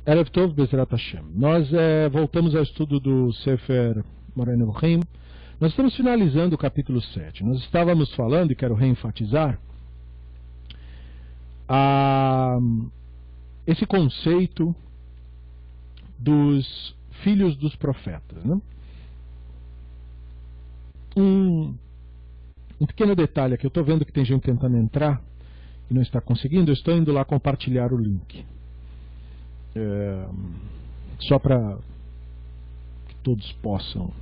Erev Tov Bezrat Hashem. Nós voltamos ao estudo do Sefer Moreh Nevuchim. Nós estamos finalizando o capítulo 7. Nós estávamos falando, e quero reenfatizar, esse conceito dos filhos dos profetas, né? Um pequeno detalhe aqui, eu estou vendo que tem gente tentando entrar e não está conseguindo, eu estou indo lá compartilhar o link. Só para que todos possam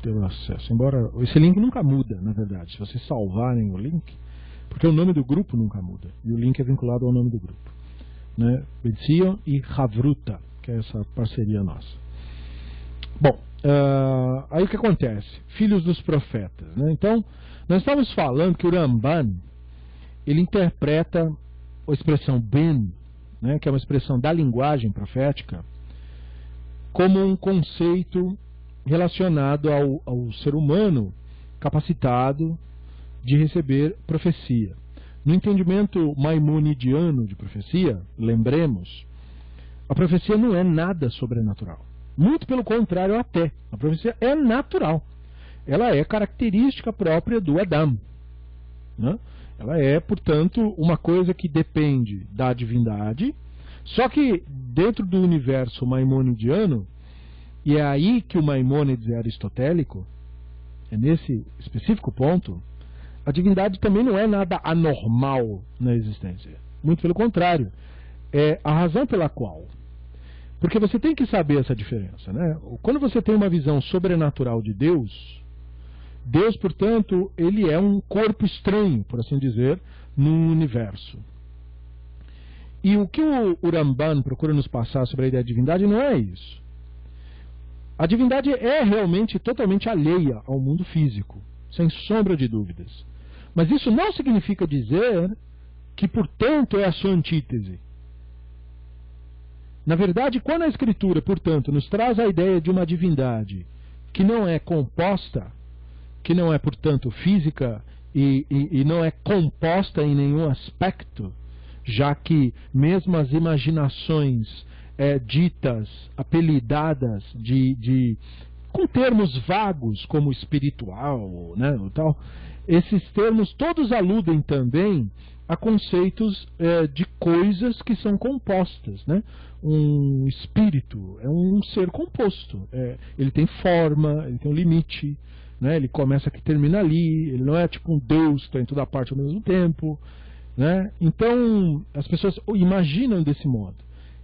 ter o acesso. Embora esse link nunca muda, na verdade, se vocês salvarem o link, porque o nome do grupo nunca muda, e o link é vinculado ao nome do grupo, né? Betzion e Havruta, que é essa parceria nossa. Bom, aí o que acontece? Filhos dos profetas, né? Então, nós estamos falando que o Ramban, ele interpreta a expressão ben, né, que é uma expressão da linguagem profética, como um conceito relacionado ao ser humano capacitado de receber profecia. No entendimento maimonidiano de profecia, lembremos, a profecia não é nada sobrenatural. Muito pelo contrário, até. A profecia é natural. Ela é característica própria do Adam, né? Ela é, portanto, uma coisa que depende da divindade, só que dentro do universo maimonidiano, e é aí que o Maimônides é aristotélico, é nesse específico ponto, a divindade também não é nada anormal na existência. Muito pelo contrário. É a razão pela qual. Porque você tem que saber essa diferença, né? Quando você tem uma visão sobrenatural de Deus, Deus, portanto, ele é um corpo estranho, por assim dizer, no universo. E o que o Ramban procura nos passar sobre a ideia de divindade não é isso. A divindade é realmente totalmente alheia ao mundo físico, sem sombra de dúvidas. Mas isso não significa dizer que, portanto, é a sua antítese. Na verdade, quando a Escritura, portanto, nos traz a ideia de uma divindade que não é composta, que não é, portanto, física e não é composta em nenhum aspecto, já que mesmo as imaginações ditas, apelidadas com termos vagos como espiritual, né, tal, esses termos todos aludem também a conceitos de coisas que são compostas, né? Um espírito é um ser composto, ele tem forma, ele tem um limite, né? Ele começa aqui e termina ali, ele não é tipo um Deus que está em toda parte ao mesmo tempo, né? Então as pessoas imaginam desse modo,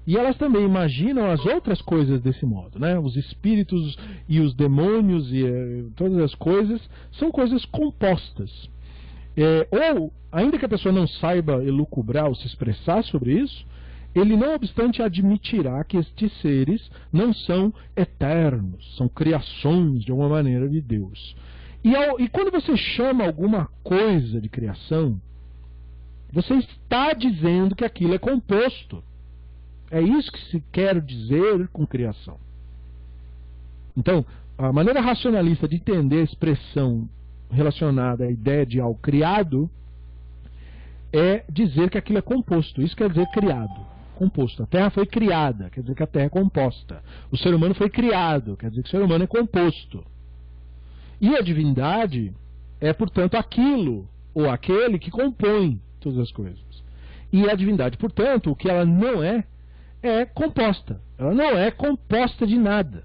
e elas também imaginam as outras coisas desse modo, né? Os espíritos e os demônios e todas as coisas são coisas compostas. Ou, ainda que a pessoa não saiba elucubrar ou se expressar sobre isso, ele não obstante admitirá que estes seres não são eternos, são criações de alguma maneira de Deus. E quando você chama alguma coisa de criação, você está dizendo que aquilo é composto. É isso que se quer dizer com criação. Então, a maneira racionalista de entender a expressão relacionada à ideia de algo criado é dizer que aquilo é composto. Isso quer dizer criado, composto. A Terra foi criada, quer dizer que a Terra é composta. O ser humano foi criado, quer dizer que o ser humano é composto. E a divindade é, portanto, aquilo ou aquele que compõe todas as coisas. E a divindade, portanto, o que ela não é composta. Ela não é composta de nada.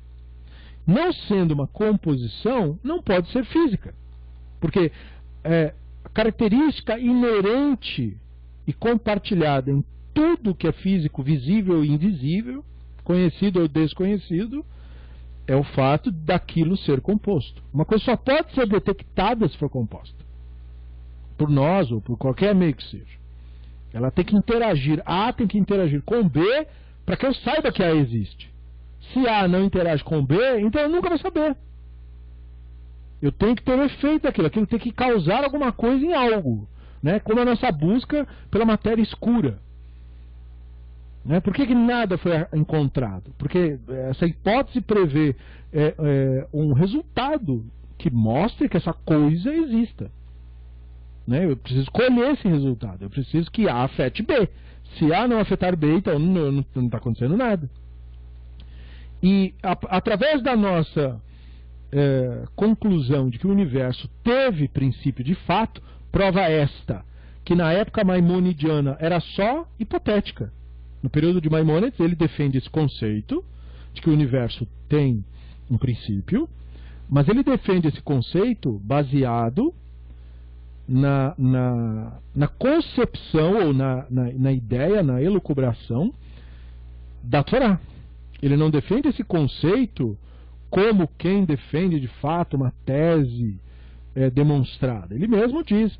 Não sendo uma composição, não pode ser física. Porque a característica inerente e compartilhada em tudo que é físico, visível e invisível, conhecido ou desconhecido, é o fato daquilo ser composto. Uma coisa só pode ser detectada se for composta. Por nós ou por qualquer meio que seja. Ela tem que interagir. A tem que interagir com B para que eu saiba que A existe. Se A não interage com B, então eu nunca vou saber. Eu tenho que ter um efeito daquilo. Aquilo tem que causar alguma coisa em algo, né? Como a nossa busca pela matéria escura. Né? Por que nada foi encontrado? Porque essa hipótese prevê um resultado que mostre que essa coisa exista. Né? Eu preciso colher esse resultado. Eu preciso que A afete B. Se A não afetar B, então não está acontecendo nada. E através da nossa conclusão de que o universo teve princípio de fato, prova esta, que na época maimonidiana era só hipotética. No período de Maimônides, ele defende esse conceito de que o universo tem um princípio, mas ele defende esse conceito baseado na concepção ou na ideia, na elucubração da Torá. Ele não defende esse conceito como quem defende de fato uma tese demonstrada. Ele mesmo diz,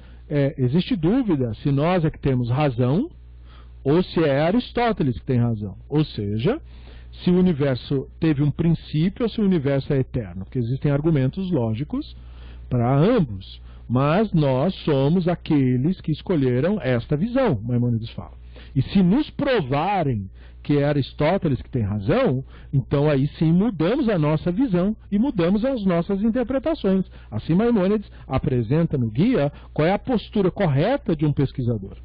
existe dúvida se nós é que temos razão ou se é Aristóteles que tem razão. Ou seja, se o universo teve um princípio ou se o universo é eterno. Porque existem argumentos lógicos para ambos. Mas nós somos aqueles que escolheram esta visão, Maimônides fala. E se nos provarem que é Aristóteles que tem razão, então aí sim mudamos a nossa visão e mudamos as nossas interpretações. Assim Maimônides apresenta no guia qual é a postura correta de um pesquisador.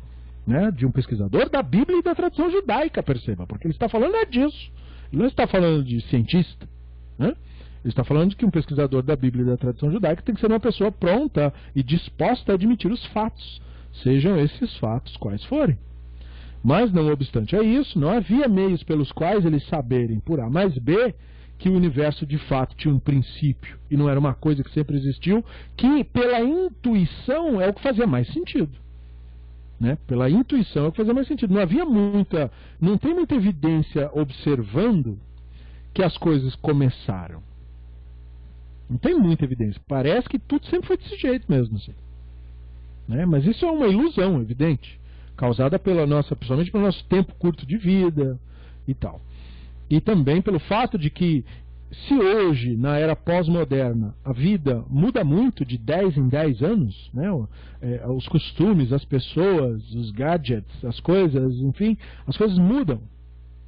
Né? De um pesquisador da Bíblia e da tradição judaica, perceba, porque ele está falando disso. Ele não está falando de cientista. Né? Ele está falando de que um pesquisador da Bíblia e da tradição judaica tem que ser uma pessoa pronta e disposta a admitir os fatos, sejam esses fatos quais forem. Mas, não obstante a isso, não havia meios pelos quais eles saberem, por A mais B, que o universo de fato tinha um princípio, e não era uma coisa que sempre existiu, que pela intuição é o que fazia mais sentido. Né? Pela intuição é o que fazia mais sentido. Não tem muita evidência observando que as coisas começaram. Não tem muita evidência. Parece que tudo sempre foi desse jeito mesmo. Assim. Né? Mas isso é uma ilusão, evidente. Causada principalmente pelo nosso tempo curto de vida e tal. E também pelo fato de que, se hoje, na era pós-moderna, a vida muda muito de 10 em 10 anos, né? Os costumes, as pessoas, os gadgets, as coisas, enfim, as coisas mudam.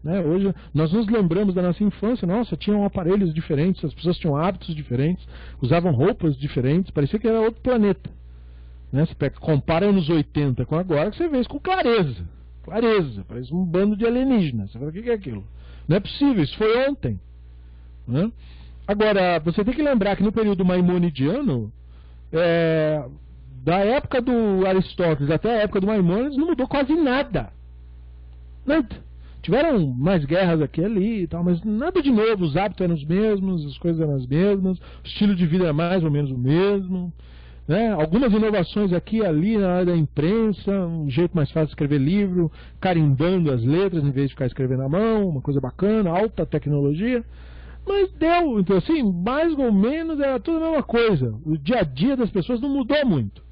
Né? Hoje nós nos lembramos da nossa infância, nossa, tinham aparelhos diferentes, as pessoas tinham hábitos diferentes, usavam roupas diferentes, parecia que era outro planeta. Né? Você compara anos 80 com agora, que você vê isso com clareza. Clareza, parece um bando de alienígenas. Você fala, o que é aquilo? Não é possível, isso foi ontem. Né? Agora, você tem que lembrar que no período maimonidiano, da época do Aristóteles até a época do Maimônides, não mudou quase nada. Nada. Tiveram mais guerras aqui e ali e tal, mas nada de novo, os hábitos eram os mesmos, as coisas eram as mesmas, o estilo de vida era mais ou menos o mesmo. Né? Algumas inovações aqui e ali na área da imprensa, um jeito mais fácil de escrever livro, carimbando as letras em vez de ficar escrevendo à mão, uma coisa bacana, alta tecnologia. Mas deu, então assim, mais ou menos era tudo a mesma coisa. O dia a dia das pessoas não mudou muito.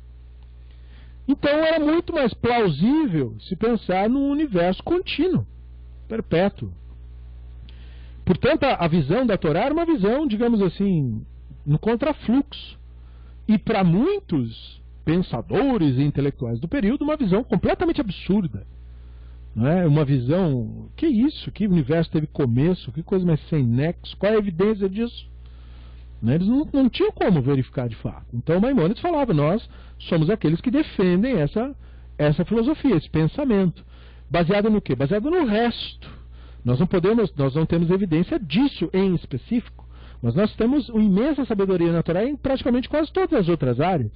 Então era muito mais plausível se pensar num universo contínuo, perpétuo. Portanto, a visão da Torá era uma visão, digamos assim, no contrafluxo. E para muitos pensadores e intelectuais do período, uma visão completamente absurda. Não é? Uma visão, que isso? Que universo teve começo? Que coisa mais sem nexo? Qual é a evidência disso? Né? Eles não tinham como verificar de fato. Então Maimônides falava, nós somos aqueles que defendem essa filosofia, esse pensamento. Baseado no quê? Baseado no resto. Nós não temos evidência disso em específico. Mas nós temos uma imensa sabedoria na Torá em praticamente quase todas as outras áreas.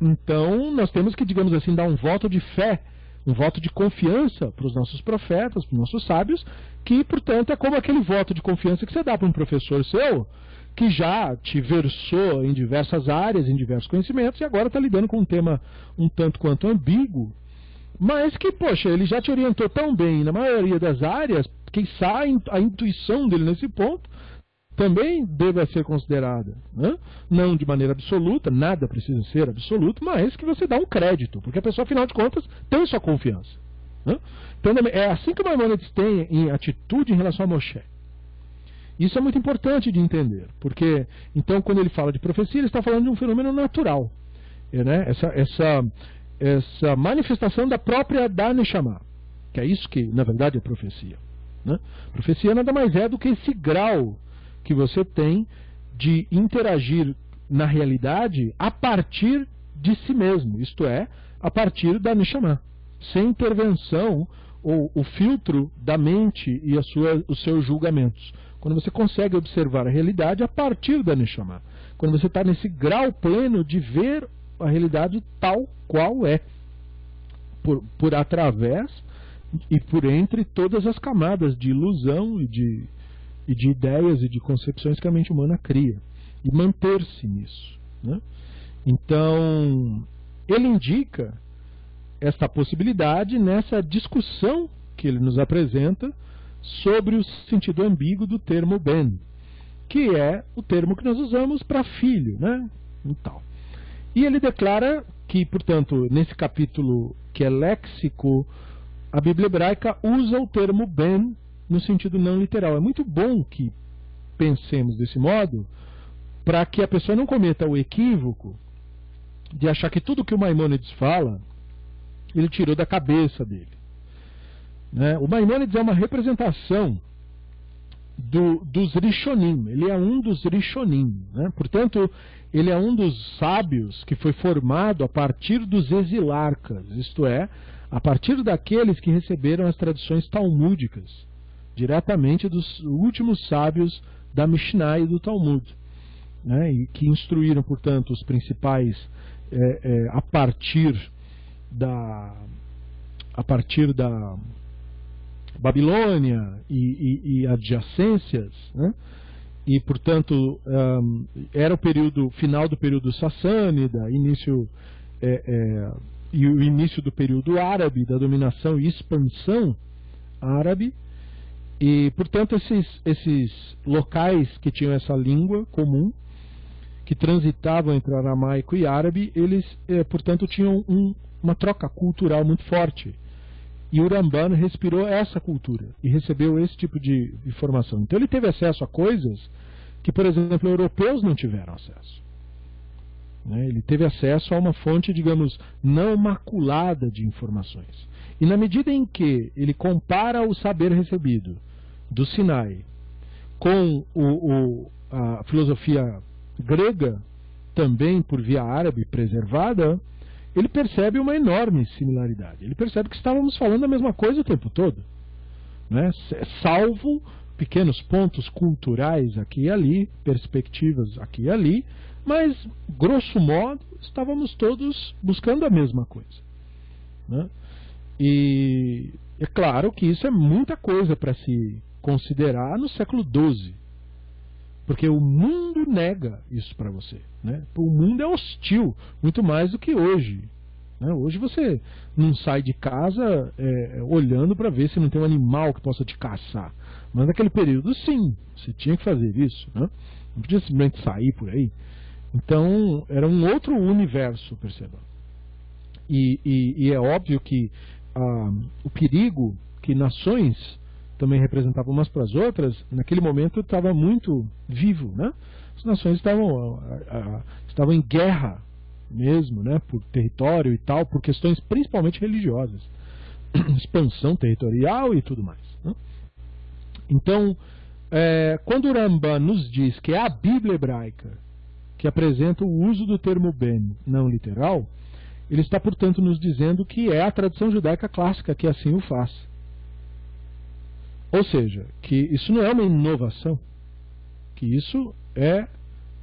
Então, nós temos que, digamos assim, dar um voto de fé, um voto de confiança para os nossos profetas, para os nossos sábios, que, portanto, é como aquele voto de confiança que você dá para um professor seu, que já te versou em diversas áreas, em diversos conhecimentos, e agora está lidando com um tema um tanto quanto ambíguo, mas que, poxa, ele já te orientou tão bem na maioria das áreas, que a intuição dele nesse ponto também deve ser considerada, né? Não de maneira absoluta, nada precisa ser absoluto, mas que você dá um crédito, porque a pessoa, afinal de contas, tem sua confiança. Né? Então é assim que o Maimônides tem em atitude em relação a Moshe. Isso é muito importante de entender, porque, então, quando ele fala de profecia, ele está falando de um fenômeno natural, né? Essa manifestação da própria da Neshama, que é isso que, na verdade, é profecia. Né? Profecia nada mais é do que esse grau que você tem de interagir na realidade a partir de si mesmo, isto é, a partir da Neshama, sem intervenção ou o filtro da mente e os seus julgamentos. Quando você consegue observar a realidade a partir da Neshama. Quando você está nesse grau pleno de ver a realidade tal qual é. Por através e por entre todas as camadas de ilusão e de ideias e de concepções que a mente humana cria. E manter-se nisso, né? Então, ele indica esta possibilidade nessa discussão que ele nos apresenta sobre o sentido ambíguo do termo ben, que é o termo que nós usamos para filho, né? E ele declara que, portanto, nesse capítulo que é léxico, a Bíblia hebraica usa o termo ben no sentido não literal. É muito bom que pensemos desse modo, para que a pessoa não cometa o equívoco de achar que tudo que o Maimônides fala, ele tirou da cabeça dele, né? O Maimônides é uma representação dos Rishonim, ele é um dos Rishonim, né? Portanto, ele é um dos sábios que foi formado a partir dos exilarcas, isto é, a partir daqueles que receberam as tradições talmúdicas, diretamente dos últimos sábios da Mishnah e do Talmud, né? E que instruíram, portanto, os principais a partir da Babilônia e adjacências, né? E, portanto, era o período final do período sassânida, e o início do período árabe, da dominação e expansão árabe. E, portanto, esses locais que tinham essa língua comum, que transitavam entre aramaico e árabe, eles, portanto, tinham uma troca cultural muito forte. E o Ramban respirou essa cultura e recebeu esse tipo de informação. Então ele teve acesso a coisas que, por exemplo, europeus não tiveram acesso, né? Ele teve acesso a uma fonte, digamos, não maculada de informações. E na medida em que ele compara o saber recebido do Sinai com a filosofia grega, também por via árabe preservada, ele percebe uma enorme similaridade. Ele percebe que estávamos falando a mesma coisa o tempo todo, né? Salvo pequenos pontos culturais aqui e ali, perspectivas aqui e ali, mas, grosso modo, estávamos todos buscando a mesma coisa, né? E é claro que isso é muita coisa para se considerar no século XII, porque o mundo nega isso para você, né? O mundo é hostil, muito mais do que hoje, né? Hoje você não sai de casa olhando para ver se não tem um animal que possa te caçar. Mas naquele período, sim, você tinha que fazer isso, né? Não podia simplesmente sair por aí. Então, era um outro universo, perceba. E é óbvio que o perigo que nações também representavam umas para as outras, naquele momento estava muito vivo, né? As nações estavam em guerra mesmo, né? Por território e tal, por questões principalmente religiosas, expansão territorial e tudo mais, né? Então, quando o Ramban nos diz que é a Bíblia hebraica que apresenta o uso do termo ben não literal, ele está, portanto, nos dizendo que é a tradição judaica clássica que assim o faz. Ou seja, que isso não é uma inovação, que isso é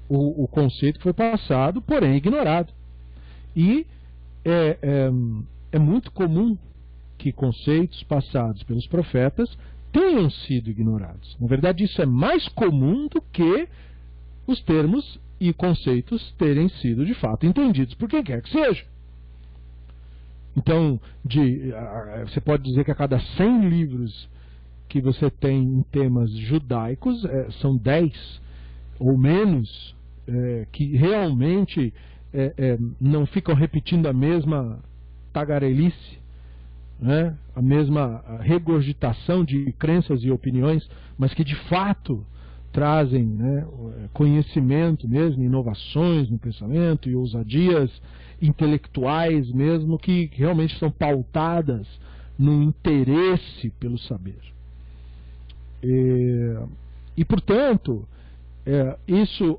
o conceito que foi passado, porém ignorado. E é muito comum que conceitos passados pelos profetas tenham sido ignorados. Na verdade, isso é mais comum do que os termos e conceitos terem sido de fato entendidos por quem quer que seja. Então, você pode dizer que a cada 100 livros que você tem em temas judaicos, são 10 ou menos que realmente não ficam repetindo a mesma tagarelice, né? A mesma regurgitação de crenças e opiniões, mas que de fato trazem, né, conhecimento mesmo, inovações no pensamento e ousadias intelectuais mesmo, que realmente são pautadas no interesse pelo saber. E portanto, isso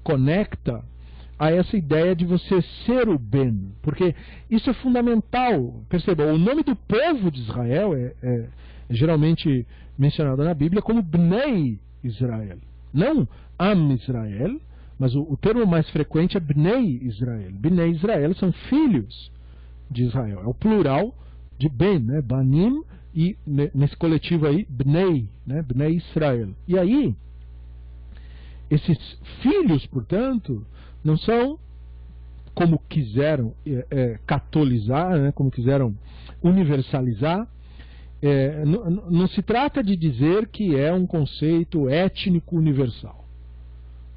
conecta a essa ideia de você ser o Ben, porque isso é fundamental. Perceba, o nome do povo de Israel é geralmente mencionado na Bíblia como Bnei Israel, não Am Israel, mas o termo mais frequente é Bnei Israel. Bnei Israel são filhos de Israel, é o plural de Ben, né? Banim, e nesse coletivo aí, Bnei, né? Bnei Israel. E aí, esses filhos, portanto, não são como quiseram catolizar, né? Como quiseram universalizar. Não se trata de dizer que é um conceito étnico universal,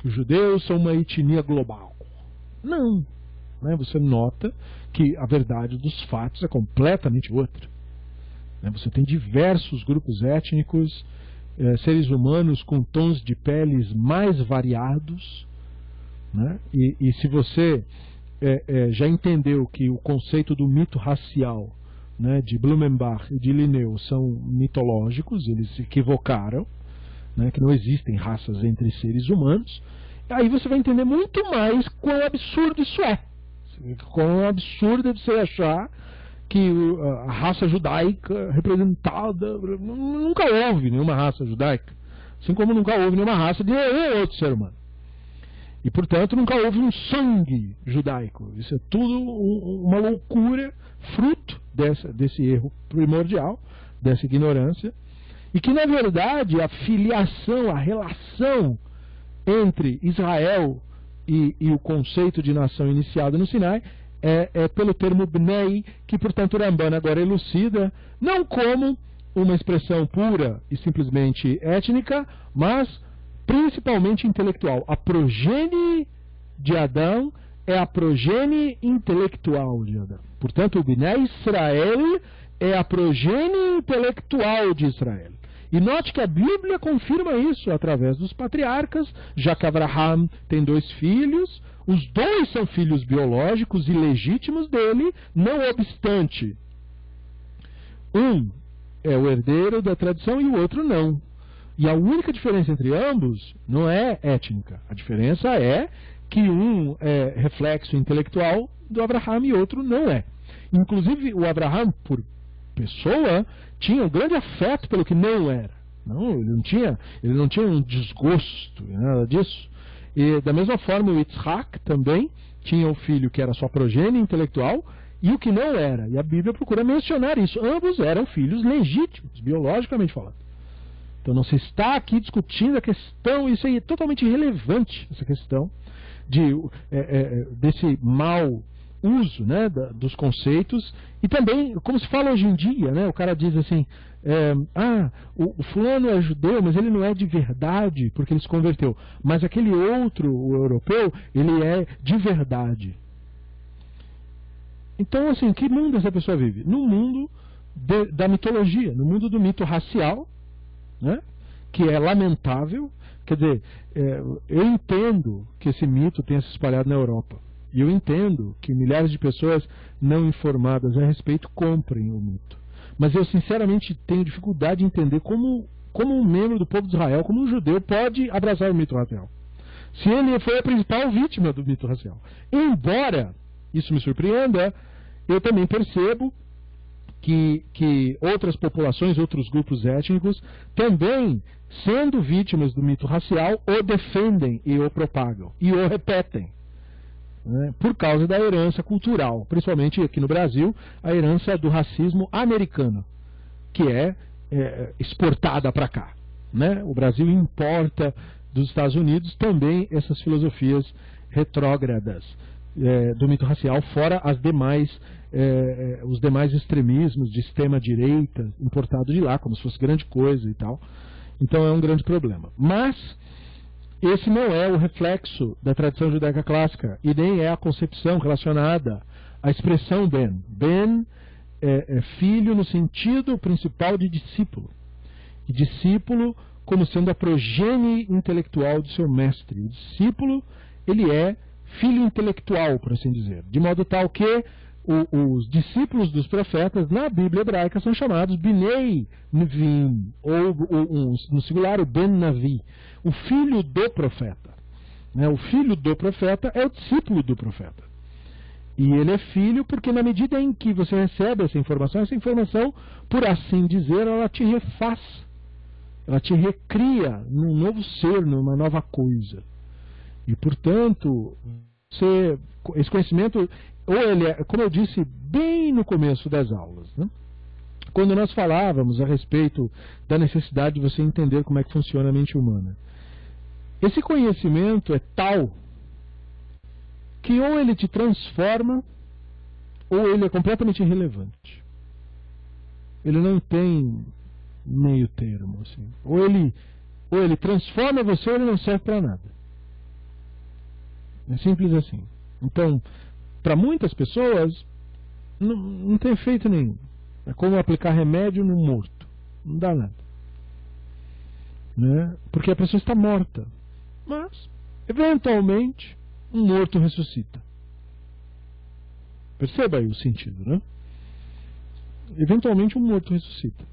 que os judeus são uma etnia global. Não. Né? Você nota que a verdade dos fatos é completamente outra. Né? Você tem diversos grupos étnicos, seres humanos com tons de peles mais variados. Né? E se você já entendeu que o conceito do mito racial, né, de Blumenbach e de Linneu são mitológicos, eles se equivocaram, né, que não existem raças entre seres humanos, aí você vai entender muito mais quão absurdo isso é. Quão absurdo é você achar que a raça judaica representada... Nunca houve nenhuma raça judaica, assim como nunca houve nenhuma raça de nenhum outro ser humano. E, portanto, nunca houve um sangue judaico. Isso é tudo uma loucura, fruto desse erro primordial, dessa ignorância, e que, na verdade, a filiação, a relação entre Israel e o conceito de nação iniciado no Sinai é pelo termo Bnei, que, portanto, o Ramban agora elucida, não como uma expressão pura e simplesmente étnica, mas principalmente intelectual. A progênie de Adão é a progênie intelectual de Adão. Portanto, o Bnei Israel é a progênie intelectual de Israel. E note que a Bíblia confirma isso através dos patriarcas, já que Abraham tem 2 filhos, os 2 são filhos biológicos e legítimos dele, não obstante. Um é o herdeiro da tradição e o outro não. E a única diferença entre ambos não é étnica. A diferença é que um é reflexo intelectual do Abraham e outro não é. Inclusive, o Abraham, por pessoa, tinha um grande afeto pelo que não era. Não, ele não tinha um desgosto, nada disso. E da mesma forma, o Yitzhak também tinha um filho que era sua progênie intelectual e o que não era. E a Bíblia procura mencionar isso. Ambos eram filhos legítimos, biologicamente falando. Então não se está aqui discutindo a questão, isso aí é totalmente irrelevante, essa questão desse mau uso, né, dos conceitos. E também, como se fala hoje em dia, né, o cara diz assim, o fulano é judeu, mas ele não é de verdade, porque ele se converteu. Mas aquele outro, o europeu, ele é de verdade. Então, assim, que mundo essa pessoa vive? No mundo da mitologia, no mundo do mito racial, né? Que é lamentável. Quer dizer, eu entendo que esse mito tenha se espalhado na Europa, e eu entendo que milhares de pessoas não informadas a respeito comprem o mito, mas eu sinceramente tenho dificuldade de entender como um membro do povo de Israel, como um judeu, pode abraçar o mito racial, se ele foi a principal vítima do mito racial. Embora isso me surpreenda, eu também percebo que outras populações, outros grupos étnicos, também, sendo vítimas do mito racial, o defendem e o propagam, e o repetem, né, por causa da herança cultural, principalmente aqui no Brasil, a herança do racismo americano, que é exportada para cá. Né? O Brasil importa dos Estados Unidos também essas filosofias retrógradas do mito racial, fora as demais os demais extremismos de extrema-direita importado de lá, como se fosse grande coisa e tal. Então é um grande problema. Mas esse não é o reflexo da tradição judaica clássica, e nem é a concepção relacionada à expressão Ben. Ben é filho no sentido principal de discípulo. E discípulo como sendo a progênie intelectual do seu mestre. O discípulo, ele é filho intelectual, por assim dizer. De modo tal que os discípulos dos profetas na Bíblia hebraica são chamados Binei Nevim, ou no singular o Ben Navi, o filho do profeta. Né? O filho do profeta é o discípulo do profeta. E ele é filho porque na medida em que você recebe essa informação, por assim dizer, ela te refaz. Ela te recria num novo ser, numa nova coisa. E, portanto, esse conhecimento, ou ele é, como eu disse bem no começo das aulas, né? Quando nós falávamos a respeito da necessidade de você entender como é que funciona a mente humana. Esse conhecimento é tal que ou ele te transforma, ou ele é completamente irrelevante. Ele não tem meio termo, assim. Ou ele transforma você, ou ele não serve para nada. É simples assim. Então, para muitas pessoas, não tem efeito nenhum. É como aplicar remédio no morto. Não dá nada. Né? Porque a pessoa está morta. Mas, eventualmente, um morto ressuscita. Perceba aí o sentido, né? Eventualmente um morto ressuscita.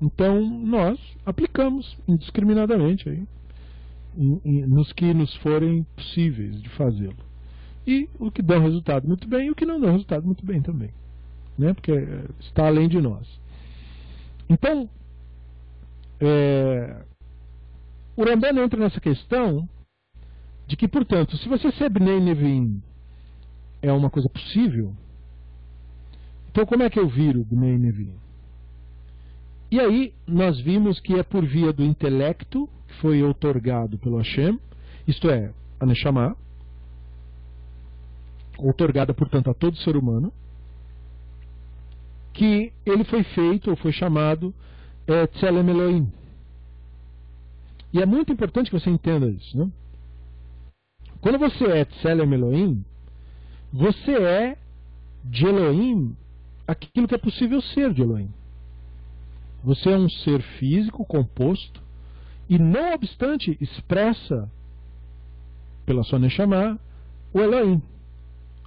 Então nós aplicamos indiscriminadamente aí, nos que nos forem possíveis de fazê-lo. E o que dá resultado muito bem e o que não dá resultado muito bem também. Né? Porque está além de nós. Então, o Rambam entra nessa questão de que, portanto, se você ser Bnei Neviim é uma coisa possível, então como é que eu viro Bnei Neviim? E aí nós vimos que é por via do intelecto que foi outorgado pelo Hashem, isto é, a Neshama, outorgada, portanto, a todo ser humano, que ele foi feito, ou foi chamado Tselem Elohim. E é muito importante que você entenda isso, né? Quando você é Tselem Elohim, você é de Elohim aquilo que é possível ser de Elohim. Você é um ser físico composto e, não obstante, expressa pela sua Neshama o Elohim,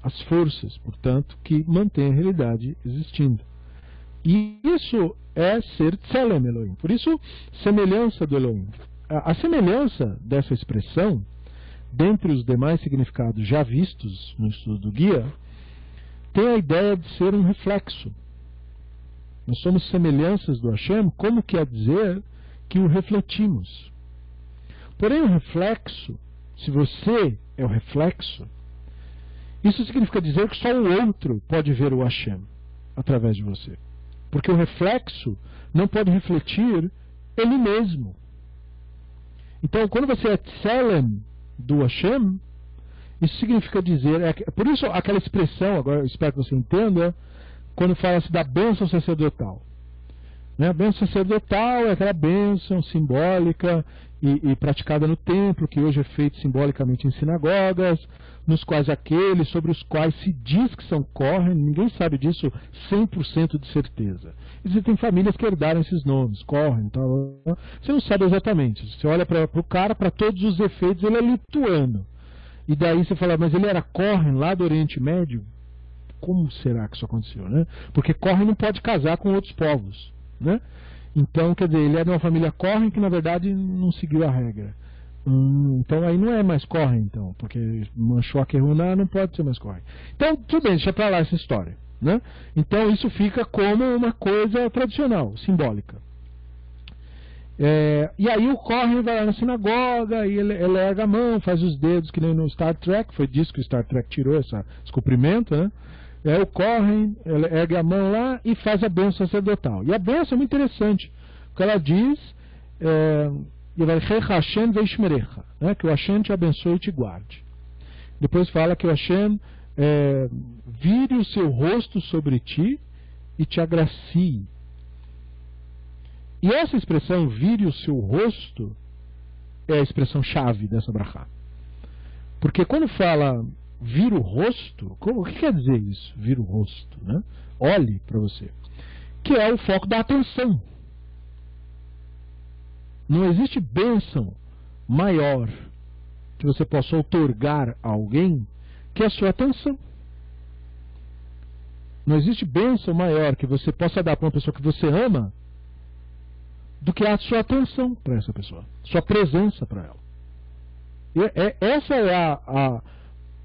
as forças, portanto, que mantêm a realidade existindo. E isso é ser Tselem Elohim. Por isso, semelhança do Elohim. A semelhança dessa expressão, dentre os demais significados já vistos no estudo do guia, tem a ideia de ser um reflexo. Nós somos semelhanças do Hashem, como quer dizer que o refletimos. Porém, o reflexo, se você é o reflexo, isso significa dizer que só o outro pode ver o Hashem através de você. Porque o reflexo não pode refletir ele mesmo. Então, quando você é Tselem do Hashem, isso significa dizer... por isso, aquela expressão, agora eu espero que você entenda, quando fala-se da bênção sacerdotal. Né? A bênção sacerdotal é aquela bênção simbólica e praticada no templo, que hoje é feito simbolicamente em sinagogas, nos quais aqueles sobre os quais se diz que são Kohen, ninguém sabe disso 100% de certeza. Existem famílias que herdaram esses nomes, Kohen, tal. Você não sabe exatamente. Você olha para o cara, para todos os efeitos, ele é lituano. E daí você fala, mas ele era Kohen lá do Oriente Médio? Como será que isso aconteceu, né? Porque Kohen não pode casar com outros povos, né? Então, quer dizer, ele é de uma família Kohen que na verdade não seguiu a regra. Então aí não é mais Kohen, então, porque manchou a Keruná, não pode ser mais Kohen. Então, tudo bem, deixa pra lá essa história, né? Então isso fica como uma coisa tradicional, simbólica. E aí o Kohen vai lá na sinagoga e ele erga a mão, faz os dedos que nem no Star Trek, foi disso que o Star Trek tirou esse comprimento, né? O Kohen ergue a mão lá e faz a bênção sacerdotal. E a bênção é muito interessante, porque ela diz né, que o Hashem te abençoe e te guarde. Depois fala que o Hashem vire o seu rosto sobre ti e te agracie. E essa expressão, vire o seu rosto, é a expressão chave dessa brachá. Porque quando fala vira o rosto, o que quer dizer isso? Vira o rosto, né? Olhe para você. Que é o foco da atenção. Não existe bênção maior que você possa outorgar a alguém que a sua atenção. Não existe bênção maior que você possa dar para uma pessoa que você ama do que a sua atenção para essa pessoa, sua presença para ela. Essa é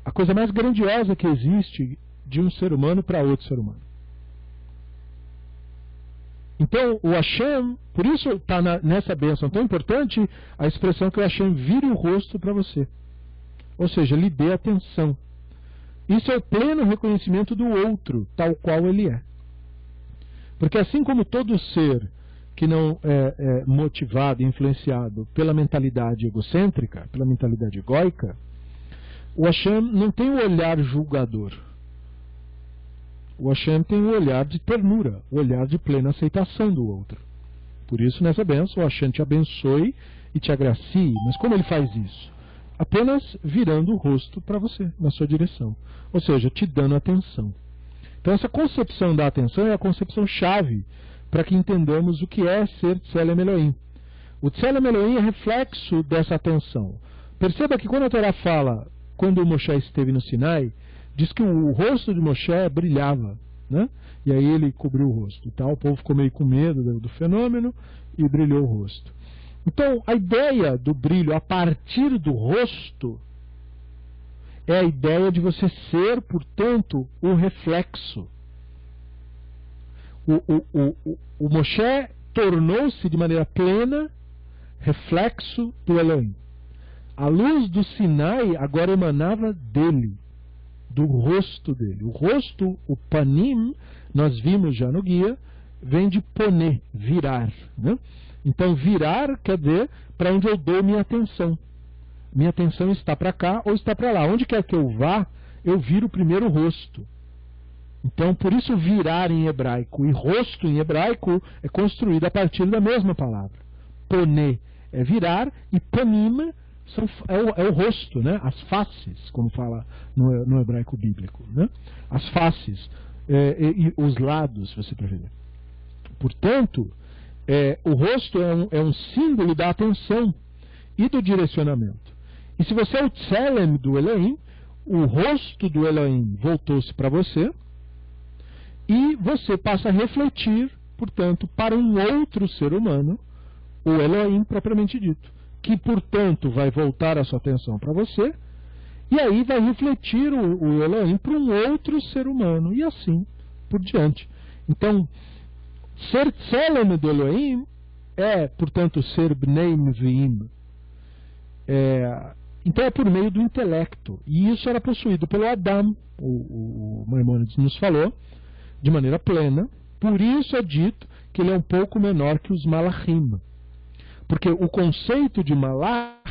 a coisa mais grandiosa que existe de um ser humano para outro ser humano. Então, o Hashem, por isso está nessa bênção tão importante a expressão que o Hashem vire o rosto para você. Ou seja, lhe dê atenção. Isso é o pleno reconhecimento do outro, tal qual ele é. Porque assim como todo ser que não é motivado e influenciado pela mentalidade egocêntrica, pela mentalidade egóica, o Hashem não tem o olhar julgador. O Hashem tem o olhar de ternura, o olhar de plena aceitação do outro. Por isso, nessa bênção, o Hashem te abençoe e te agracie. Mas como ele faz isso? Apenas virando o rosto para você, na sua direção. Ou seja, te dando atenção. Então essa concepção da atenção é a concepção chave para que entendamos o que é ser Tselem Elohim. O Tselem Elohim é reflexo dessa atenção. Perceba que quando a Torá fala, quando o Moshe esteve no Sinai, diz que o rosto de Moshe brilhava, né? E aí ele cobriu o rosto. E tal. O povo ficou meio com medo do fenômeno e brilhou o rosto. Então, a ideia do brilho a partir do rosto é a ideia de você ser, portanto, o reflexo. O Moshe tornou-se de maneira plena reflexo do Elohim. A luz do Sinai agora emanava dele, do rosto dele. O rosto, o panim, nós vimos já no guia, vem de poné, virar, né? Então, virar quer dizer para onde eu dou minha atenção. Minha atenção está para cá ou está para lá. Onde quer que eu vá, eu viro primeiro o rosto. Então, por isso virar em hebraico e rosto em hebraico é construído a partir da mesma palavra. Poné é virar e panim é o rosto, né? As faces, como fala no hebraico bíblico, né? As faces e os lados, se você preferir. Portanto, o rosto é um símbolo da atenção e do direcionamento. E se você é o Tselem do Elohim, o rosto do Elohim voltou-se para você e você passa a refletir, portanto, para um outro ser humano, o Elohim propriamente dito, que, portanto, vai voltar a sua atenção para você e aí vai refletir o Elohim para um outro ser humano e assim por diante. Então, ser Tselem do Elohim é, portanto, ser Bnei Neviim. Então é por meio do intelecto. E isso era possuído pelo Adam, o Maimônides nos falou, de maneira plena. Por isso é dito que ele é um pouco menor que os Malachim. Porque o conceito de Malach,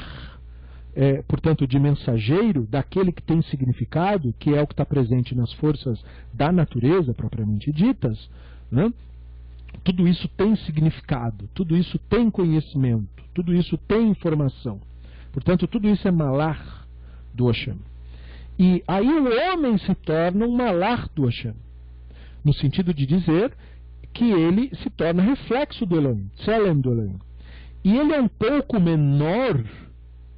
portanto, de mensageiro, daquele que tem significado, que é o que está presente nas forças da natureza, propriamente ditas, né? Tudo isso tem significado, tudo isso tem conhecimento, tudo isso tem informação. Portanto, tudo isso é malach do Hashem. E aí o homem se torna um malach do Hashem, no sentido de dizer que ele se torna reflexo do Elohim, Tselem do Elohim. E ele é um pouco menor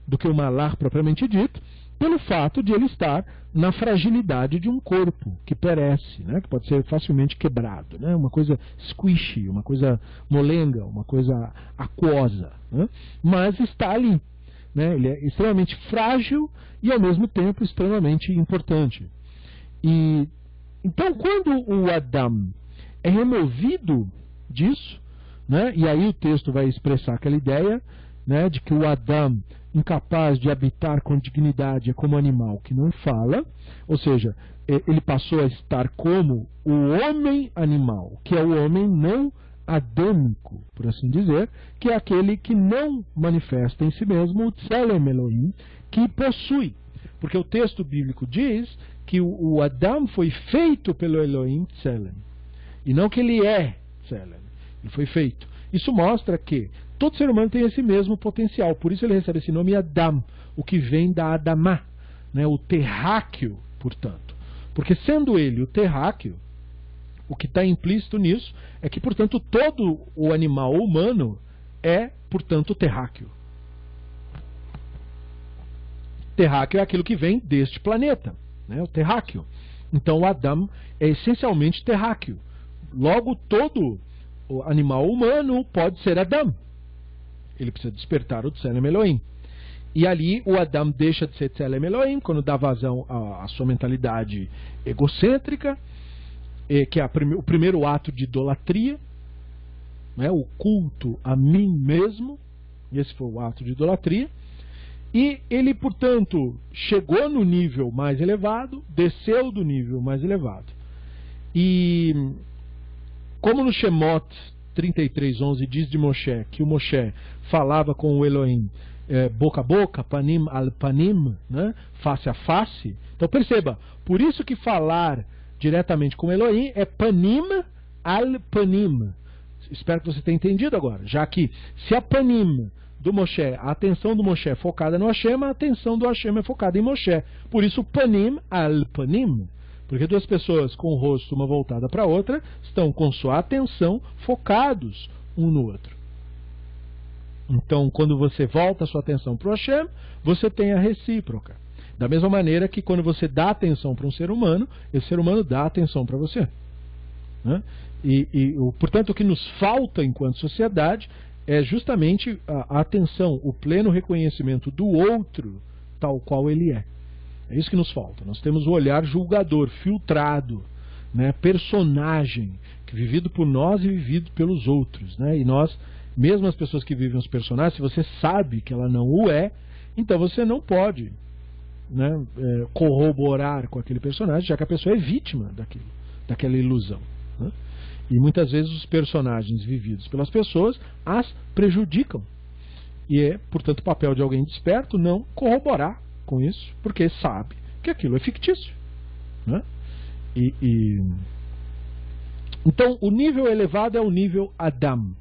do que o malach propriamente dito, pelo fato de ele estar na fragilidade de um corpo que perece, né? Que pode ser facilmente quebrado, né? Uma coisa squishy, uma coisa molenga, uma coisa aquosa, né? Mas está ali, né? Ele é extremamente frágil e ao mesmo tempo extremamente importante. E então, quando o Adam é removido disso, né? E aí o texto vai expressar aquela ideia, né, de que o Adam, incapaz de habitar com dignidade, é como animal que não fala, ou seja, ele passou a estar como o homem animal, que é o homem não adâmico, por assim dizer, que é aquele que não manifesta em si mesmo o Tselem Elohim, que possui. Porque o texto bíblico diz que o Adam foi feito pelo Elohim Tselem, e não que ele é Tselem, ele foi feito. Isso mostra que todo ser humano tem esse mesmo potencial, por isso ele recebe esse nome Adam, o que vem da Adamá, né, o terráqueo, portanto. Porque sendo ele o terráqueo, o que está implícito nisso é que, portanto, todo o animal humano é, portanto, terráqueo. Terráqueo é aquilo que vem deste planeta, né, o terráqueo. Então o Adam é essencialmente terráqueo. Logo, todo o animal humano pode ser Adam. Ele precisa despertar o Tselem Elohim. E ali o Adam deixa de ser Tselem Elohim, quando dá vazão à sua mentalidade egocêntrica, que é o primeiro ato de idolatria, né, o culto a mim mesmo. Esse foi o ato de idolatria. E ele, portanto, chegou no nível mais elevado, desceu do nível mais elevado. E como no Shemot 33:11 diz de Moshe, que o Moshe falava com o Elohim boca a boca, panim al panim, né, face a face. Então perceba, por isso que falar diretamente com o Elohim é panim al panim. Espero que você tenha entendido agora, já que se a panim do Moshe, a atenção do Moshe é focada no Hashem, a atenção do Hashem é focada em Moshe. Por isso, panim al panim. Porque duas pessoas com o rosto uma voltada para a outra estão com sua atenção focados um no outro. Então, quando você volta a sua atenção para o Hashem, você tem a recíproca. Da mesma maneira que quando você dá atenção para um ser humano, esse ser humano dá atenção para você. Né? Portanto, o que nos falta enquanto sociedade é justamente a atenção, o pleno reconhecimento do outro tal qual ele é. É isso que nos falta. Nós temos o olhar julgador, filtrado, né, personagem, que vivido por nós e vivido pelos outros. Né? E nós, mesmo as pessoas que vivem os personagens, se você sabe que ela não o é, então você não pode, né, corroborar com aquele personagem, já que a pessoa é vítima daquela ilusão. Né? E muitas vezes os personagens vividos pelas pessoas as prejudicam. E é, portanto, o papel de alguém desperto não corroborar com isso, porque sabe que aquilo é fictício. Né? Então, o nível elevado é o nível Adam.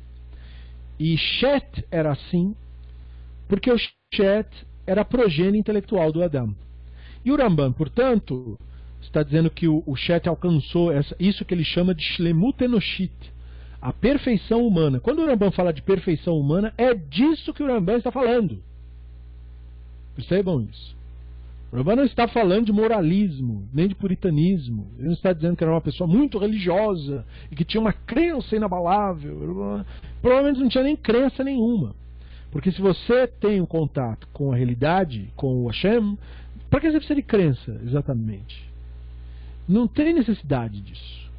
E Shet era assim, porque o Shet era a progênie intelectual do Adam. E o Ramban, portanto, está dizendo que o Shet alcançou isso que ele chama de Shlemut Enoshit, a perfeição humana. Quando o Ramban fala de perfeição humana, é disso que o Ramban está falando. Percebam isso. O Ramban não está falando de moralismo, nem de puritanismo. Ele não está dizendo que era uma pessoa muito religiosa e que tinha uma crença inabalável. Provavelmente não tinha nem crença nenhuma. Porque se você tem um contato com a realidade, com o Hashem, para que você precisa de crença, exatamente? Não tem necessidade disso.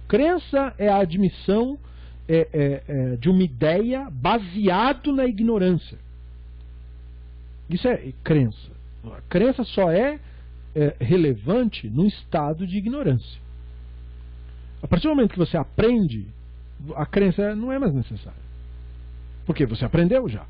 Crença é a admissão de uma ideia baseado na ignorância. Isso é crença. A crença só é relevante num estado de ignorância. A partir do momento que você aprende, a crença não é mais necessária. Porque você aprendeu já.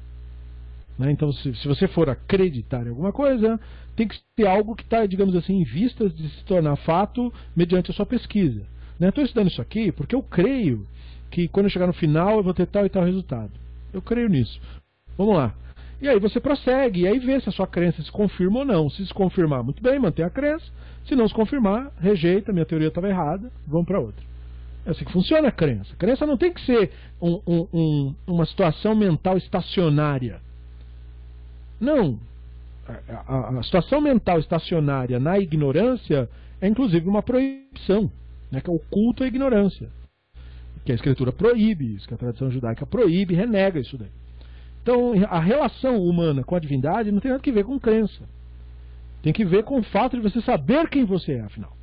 Né? Então, se você for acreditar em alguma coisa, tem que ter algo que está, digamos assim, em vistas de se tornar fato mediante a sua pesquisa. Né? Estou estudando isso aqui porque eu creio que quando eu chegar no final eu vou ter tal e tal resultado. Eu creio nisso. Vamos lá. E aí você prossegue, e aí vê se a sua crença se confirma ou não. Se confirmar, muito bem, mantém a crença. Se não se confirmar, rejeita, minha teoria estava errada, vamos para outra. É assim que funciona a crença. A crença não tem que ser uma situação mental estacionária. Não. A situação mental estacionária na ignorância é inclusive uma proibição, né, que é o culto à ignorância. Que a escritura proíbe isso, que a tradição judaica proíbe, renega isso daí. Então, a relação humana com a divindade não tem nada a ver com crença. Tem que ver com o fato de você saber quem você é, afinal.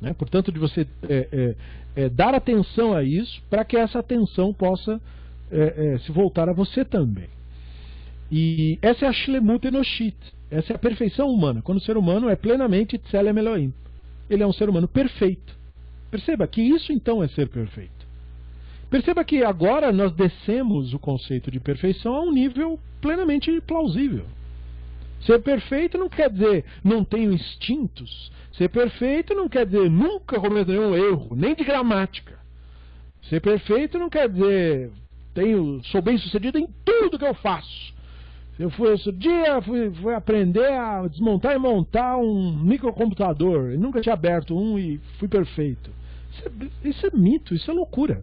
Né? Portanto, de você dar atenção a isso, para que essa atenção possa se voltar a você também. E essa é a Shlemut Enoshit. Essa é a perfeição humana. Quando o ser humano é plenamente Tselem Elohim. Ele é um ser humano perfeito. Perceba que isso então é ser perfeito. Perceba que agora nós descemos o conceito de perfeição a um nível plenamente plausível. Ser perfeito não quer dizer não tenho instintos. Ser perfeito não quer dizer nunca cometo nenhum erro, nem de gramática. Ser perfeito não quer dizer sou bem sucedido em tudo que eu faço. Esse dia fui aprender a desmontar e montar um microcomputador. Eu nunca tinha aberto um e fui perfeito. Isso é mito, isso é loucura.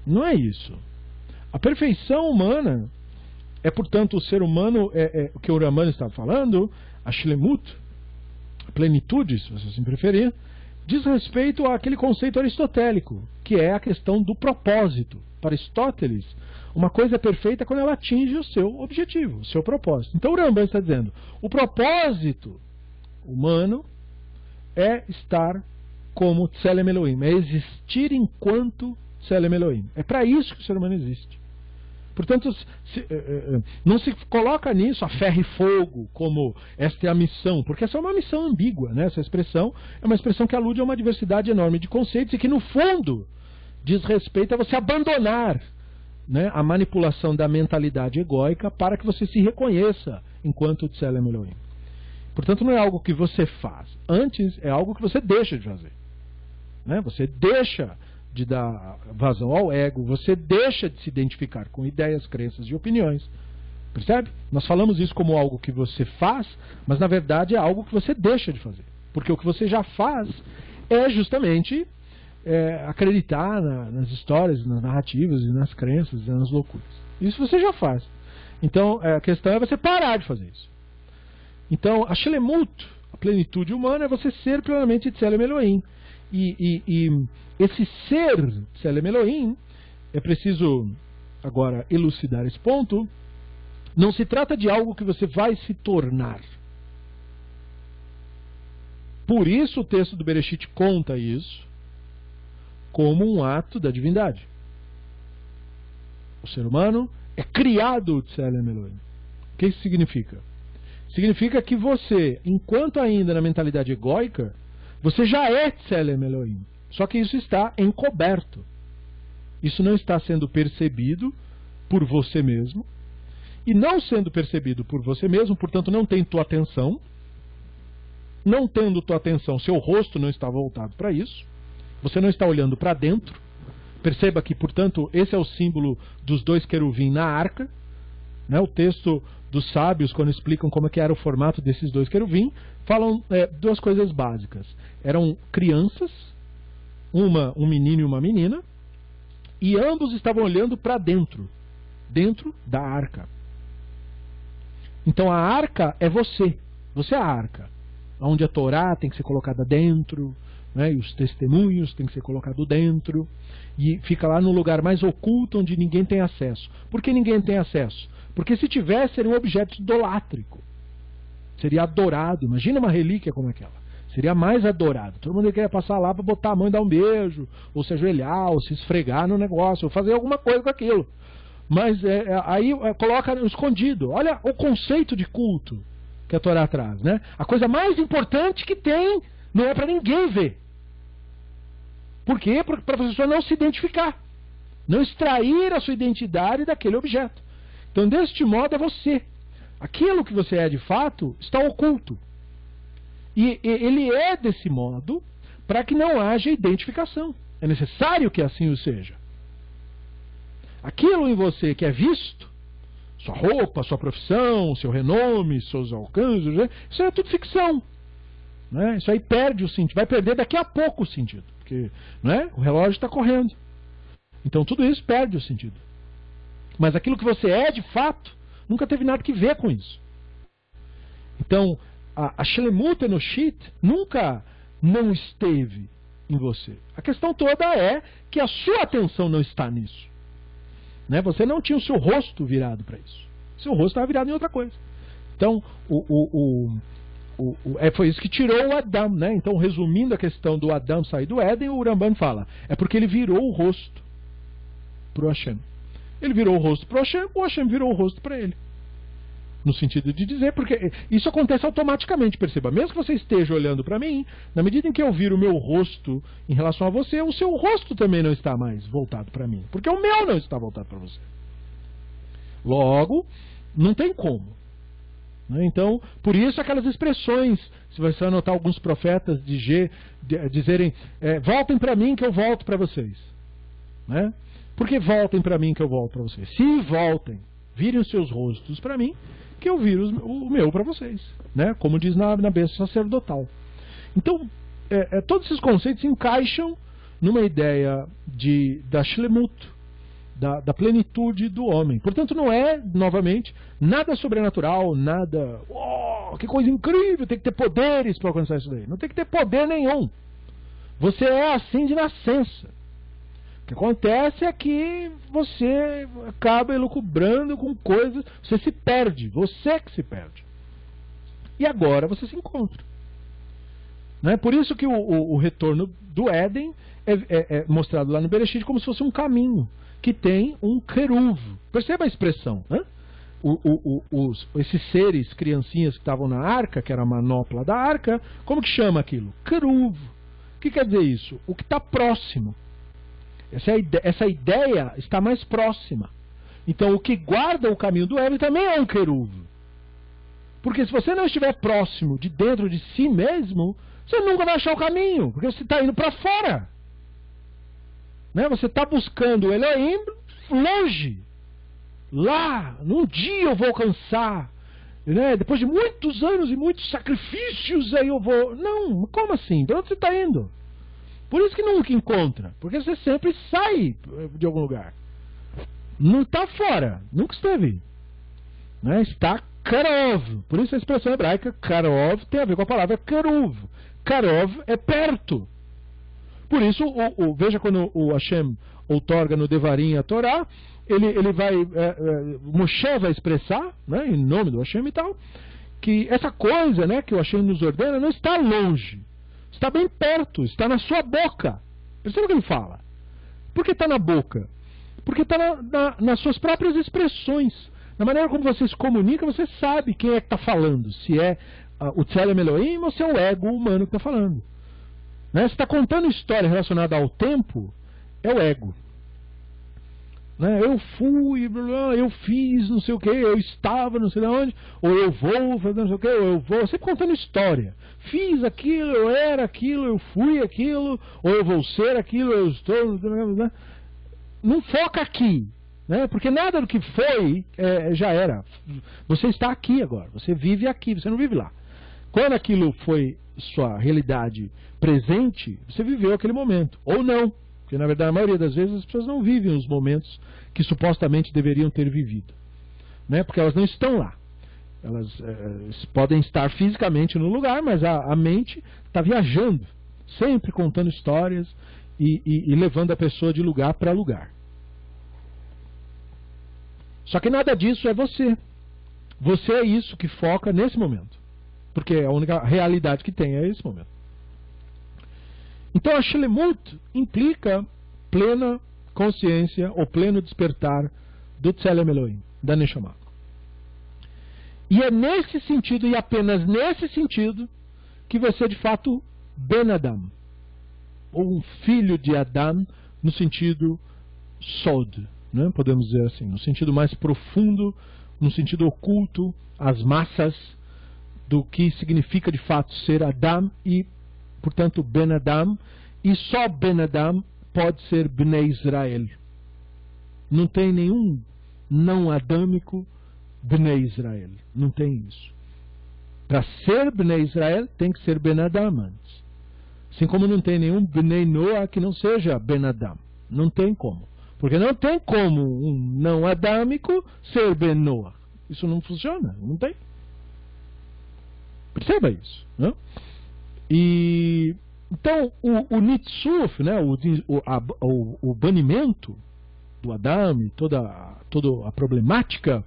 Não é isso. A perfeição humana é, portanto, o ser humano, o que o Ramban está falando, a Shlemut, a plenitude, se você assim preferir, diz respeito àquele conceito aristotélico, que é a questão do propósito. Para Aristóteles, uma coisa é perfeita quando ela atinge o seu objetivo, o seu propósito. Então o Rambam está dizendo, o propósito humano é estar como Tselem Elohim, é existir enquanto Tselem Elohim. É para isso que o ser humano existe. Portanto, não se coloca nisso a ferro e fogo como esta é a missão, porque essa é uma missão ambígua, né? Essa expressão é uma expressão que alude a uma diversidade enorme de conceitos e que, no fundo, diz respeito a você abandonar, né, a manipulação da mentalidade egóica para que você se reconheça enquanto Tselem Elohim. Portanto, não é algo que você faz, antes é algo que você deixa de fazer, né? Você deixa de dar vazão ao ego, você deixa de se identificar com ideias, crenças e opiniões. Percebe? Nós falamos isso como algo que você faz, mas na verdade é algo que você deixa de fazer. Porque o que você já faz é justamente acreditar nas histórias, nas narrativas, e nas crenças, e nas loucuras. Isso você já faz. Então a questão é você parar de fazer isso. Então a Shlemut, a plenitude humana, é você ser plenamente Tselem Elohim. E esse ser Tselem Elohim, é preciso agora elucidar esse ponto, não se trata de algo que você vai se tornar. Por isso o texto do Bereshit conta isso como um ato da divindade. O ser humano é criado Tselem Elohim. O que isso significa? Significa que você, enquanto ainda na mentalidade egóica, você já é Tselem Elohim. Só que isso está encoberto. Isso não está sendo percebido por você mesmo. E não sendo percebido por você mesmo, portanto não tem tua atenção. Não tendo tua atenção, seu rosto não está voltado para isso. Você não está olhando para dentro. Perceba que, portanto, esse é o símbolo dos dois queruvim na arca, né? O texto dos sábios, quando explicam como é que era o formato desses dois queruvim, falam duas coisas básicas. Eram crianças, um menino e uma menina, e ambos estavam olhando para dentro, dentro da arca. Então a arca é você é a arca, onde a Torá tem que ser colocada dentro, né, e os testemunhos têm que ser colocados dentro, e fica lá no lugar mais oculto onde ninguém tem acesso. Por que ninguém tem acesso? Porque se tivesse, seria um objeto idolátrico, seria adorado. Imagina uma relíquia como aquela, seria mais adorado. Todo mundo queria passar lá para botar a mão e dar um beijo, ou se ajoelhar, ou se esfregar no negócio, ou fazer alguma coisa com aquilo. Mas aí coloca escondido. Olha o conceito de culto que a Torá traz, né? A coisa mais importante que tem não é para ninguém ver. Por quê? Para a pessoa não se identificar, não extrair a sua identidade daquele objeto. Então, deste modo, é você. Aquilo que você é de fato está oculto. E ele é desse modo para que não haja identificação. É necessário que assim o seja. Aquilo em você que é visto, sua roupa, sua profissão, seu renome, seus alcances, isso é tudo ficção, né? Isso aí perde o sentido, vai perder daqui a pouco o sentido, porque, né, o relógio está correndo. Então tudo isso perde o sentido. Mas aquilo que você é de fato nunca teve nada que ver com isso. Então a Shlemut Enoshit nunca não esteve em você. A questão toda é que a sua atenção não está nisso, né? Você não tinha o seu rosto virado para isso. Seu rosto estava virado em outra coisa. Então foi isso que tirou o Adão, né? Então, resumindo a questão do Adão sair do Éden, o Rambam fala, é porque ele virou o rosto para o Hashem. Ele virou o rosto para o Hashem virou o rosto para ele. No sentido de dizer, porque isso acontece automaticamente, perceba. Mesmo que você esteja olhando para mim, na medida em que eu viro o meu rosto em relação a você, o seu rosto também não está mais voltado para mim, porque o meu não está voltado para você. Logo, não tem como. Então, por isso aquelas expressões, se você anotar alguns profetas dizerem, voltem para mim que eu volto para vocês, né? Por que voltem para mim que eu volto para vocês? Se voltem, virem os seus rostos para mim, que eu viro o meu para vocês, né? Como diz na bênção sacerdotal. Então, todos esses conceitos se encaixam numa ideia da Shlemut, da plenitude do homem. Portanto, não é, novamente, nada sobrenatural, nada, que coisa incrível, tem que ter poderes para alcançar isso daí. Não tem que ter poder nenhum. Você é assim de nascença. O que acontece é que você acaba elucubrando com coisas, você se perde, você que se perde. E agora você se encontra. Não é por isso que o retorno do Éden é mostrado lá no Bereshit como se fosse um caminho que tem um queruvo. Perceba a expressão, né? Esses seres, criancinhas que estavam na arca, que era a manopla da arca, como que chama aquilo? Queruvo. O que quer dizer isso? O que está próximo. Essa ideia está mais próxima. Então o que guarda o caminho do Éden também é um queruvo. Porque se você não estiver próximo de dentro de si mesmo, você nunca vai achar o caminho, porque você está indo para fora. Né? Você está buscando o Elohim longe. Lá, num dia eu vou alcançar. Né? Depois de muitos anos e muitos sacrifícios, aí eu vou... Não, como assim? De onde você está indo? Por isso que nunca encontra. Porque você sempre sai de algum lugar. Não está fora, nunca esteve. Né? Está Karov. Por isso a expressão hebraica Karov tem a ver com a palavra Keruv. Karov é perto. Por isso, veja quando o Hashem outorga no Devarim a Torá, ele vai, Moshe vai expressar, né, em nome do Hashem e tal, que essa coisa, né, que o Hashem nos ordena não está longe, está bem perto, está na sua boca. Perceba o que ele fala. Por que está na boca? Porque está nas suas próprias expressões. Na maneira como você se comunica, você sabe quem é que está falando. Se é o Tselem Elohim ou se é o ego humano que está falando. Né? Se está contando história relacionada ao tempo, é o ego. Né? Eu fui, eu fiz não sei o que, eu estava não sei de onde, ou eu vou fazer não sei o que, ou eu vou, sempre contando história. Fiz aquilo, eu era aquilo, eu fui aquilo, ou eu vou ser aquilo, eu estou... Né? Não foca aqui. Né? Porque nada do que foi já era. Você está aqui agora, você vive aqui, você não vive lá. Quando aquilo foi sua realidade presente, você viveu aquele momento, ou não, porque na verdade a maioria das vezes as pessoas não vivem os momentos que supostamente deveriam ter vivido, né? Porque elas não estão lá. Elas podem estar fisicamente no lugar, mas a mente está viajando, sempre contando histórias e levando a pessoa de lugar para lugar. Só que nada disso é você. Você é isso que foca nesse momento. Porque a única realidade que tem é esse momento. Então a Shlemut implica plena consciência ou pleno despertar do Tselem Elohim, da Neshama. E é nesse sentido, e apenas nesse sentido, que você de fato Ben Adam, ou um filho de Adam, no sentido Sod, né? Podemos dizer assim, no sentido mais profundo, no sentido oculto, às massas, do que significa de fato ser Adam e, portanto, Ben Adam, e só Ben Adam pode ser Bnei Israel. Não tem nenhum não adâmico Bnei Israel. Não tem isso. Para ser Bnei Israel, tem que ser Ben Adam antes. Assim como não tem nenhum Bnei Noah que não seja Ben Adam. Não tem como. Porque não tem como um não adâmico ser Ben Noah. Isso não funciona. Não tem. Perceba isso. Né? E, então, o Nitzuf, né, o banimento do Adam e toda a problemática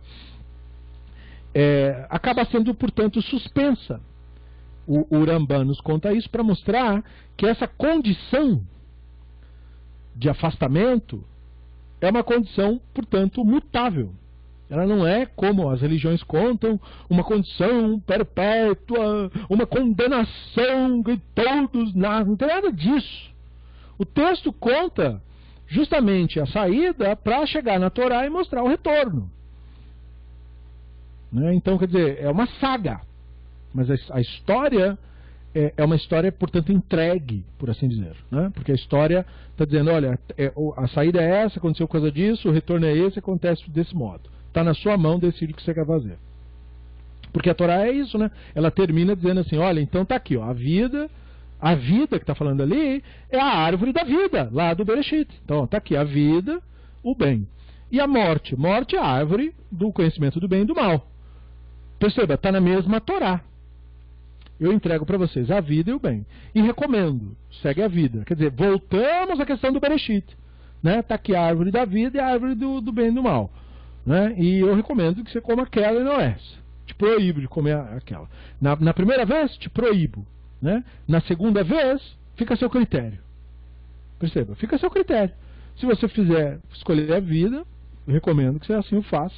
acaba sendo, portanto, suspensa. O Rambam nos conta isso para mostrar que essa condição de afastamento é uma condição, portanto, mutável. Ela não é, como as religiões contam, uma condição perpétua, uma condenação que todos nascem. Não tem nada disso. O texto conta justamente a saída para chegar na Torá e mostrar o retorno. Né? Então, quer dizer, é uma saga. Mas a história é uma história, portanto, entregue, por assim dizer. Né? Porque a história está dizendo, olha, a saída é essa, aconteceu coisa disso, o retorno é esse, acontece desse modo. Está na sua mão decidir o que você quer fazer. Porque a Torá é isso, né? Ela termina dizendo assim, olha, então está aqui, ó, a vida que está falando ali é a árvore da vida, lá do Bereshit. Então está aqui a vida, o bem. E a morte? Morte é a árvore do conhecimento do bem e do mal. Perceba, está na mesma Torá. eu entrego para vocês a vida e o bem. E recomendo, segue a vida. Quer dizer, voltamos à questão do Bereshit. Né? Tá aqui a árvore da vida e a árvore do bem e do mal. Né? E eu recomendo que você coma aquela e não essa. Te proíbo de comer aquela. Na primeira vez, te proíbo. Né? Na segunda vez, fica a seu critério. Perceba, fica a seu critério. Se você fizer escolher a vida, eu recomendo que você assim o faça.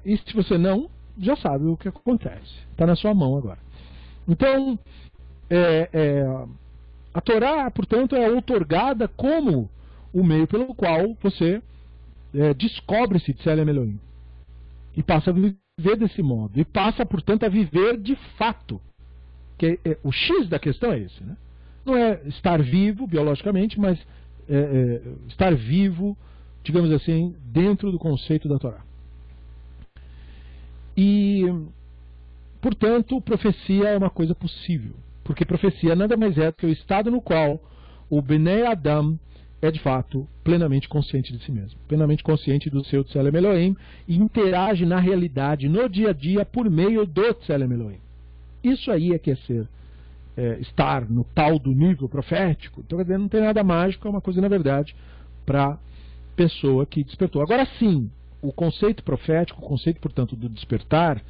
E se você não, já sabe o que acontece. Está na sua mão agora. Então, a Torá, portanto, é outorgada como o meio pelo qual você descobre-se de Tselem Elohim. E passa a viver desse modo. E passa, portanto, a viver de fato. O X da questão é esse. Né? Não é estar vivo biologicamente, mas estar vivo, digamos assim, dentro do conceito da Torá. E, portanto, profecia é uma coisa possível. Porque profecia nada mais é do que o estado no qual o Bnei Adam é, de fato, plenamente consciente de si mesmo. Plenamente consciente do seu Tselem Elohim e interage na realidade, no dia a dia, por meio do Tselem Elohim. Isso aí é que é ser, estar no tal do nível profético. Então, quer dizer, não tem nada mágico, é uma coisa, na verdade, para pessoa que despertou. Agora sim, o conceito profético, o conceito, portanto, do despertar,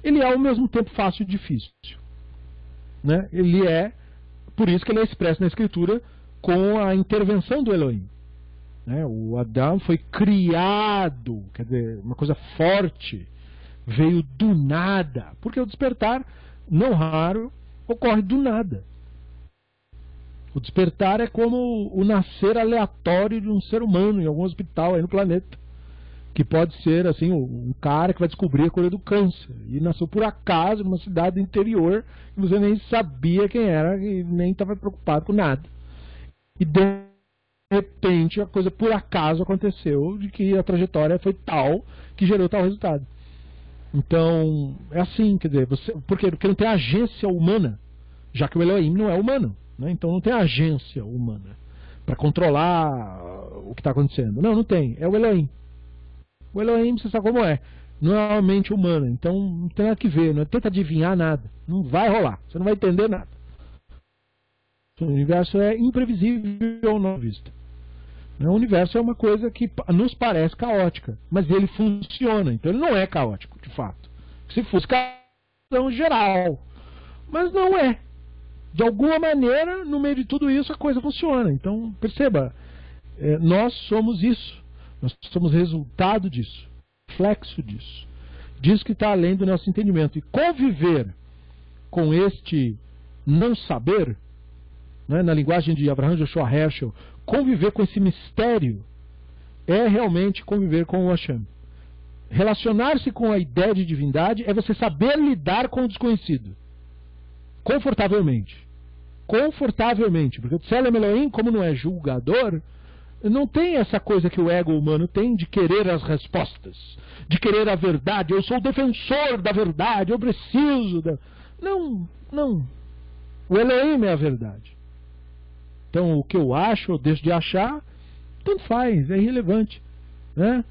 ele é ao mesmo tempo fácil e difícil. Né? Ele é, por isso que ele é expresso na Escritura com a intervenção do Elohim. Né? O Adão foi criado, quer dizer, uma coisa forte, veio do nada, porque o despertar, não raro, ocorre do nada. O despertar é como o nascer aleatório de um ser humano em algum hospital aí no planeta. Que pode ser assim, um cara que vai descobrir a cura do câncer. E nasceu por acaso numa cidade do interior que você nem sabia quem era e nem estava preocupado com nada. E de repente a coisa por acaso aconteceu de que a trajetória foi tal que gerou tal resultado. Então, é assim, quer dizer, por quê? Porque não tem agência humana, já que o Elohim não é humano. Né? Então não tem agência humana para controlar o que está acontecendo. Não tem. É o Elohim. O Elohim, você sabe como é. Não é uma mente humana. Então não tem nada que ver. Não tenta adivinhar nada. Não vai rolar. Você não vai entender nada. O universo é imprevisível não vista. O universo é uma coisa que nos parece caótica. Mas ele funciona. Então ele não é caótico, de fato. Se fosse caótico geral. Mas não é. De alguma maneira, no meio de tudo isso, a coisa funciona. Então, perceba, nós somos isso. Nós somos resultado disso, reflexo disso. Disso que está além do nosso entendimento. E conviver com este não saber, né, na linguagem de Abraham Joshua Heschel, conviver com esse mistério é realmente conviver com o Hashem. Relacionar-se com a ideia de divindade é você saber lidar com o desconhecido. Confortavelmente. Confortavelmente. Porque o Tselem Elohim, como não é julgador, não tem essa coisa que o ego humano tem de querer as respostas, de querer a verdade. Eu sou o defensor da verdade, eu preciso da... Não. O Elohim é a verdade. Então o que eu acho, eu deixo de achar, tanto faz, é irrelevante. Né?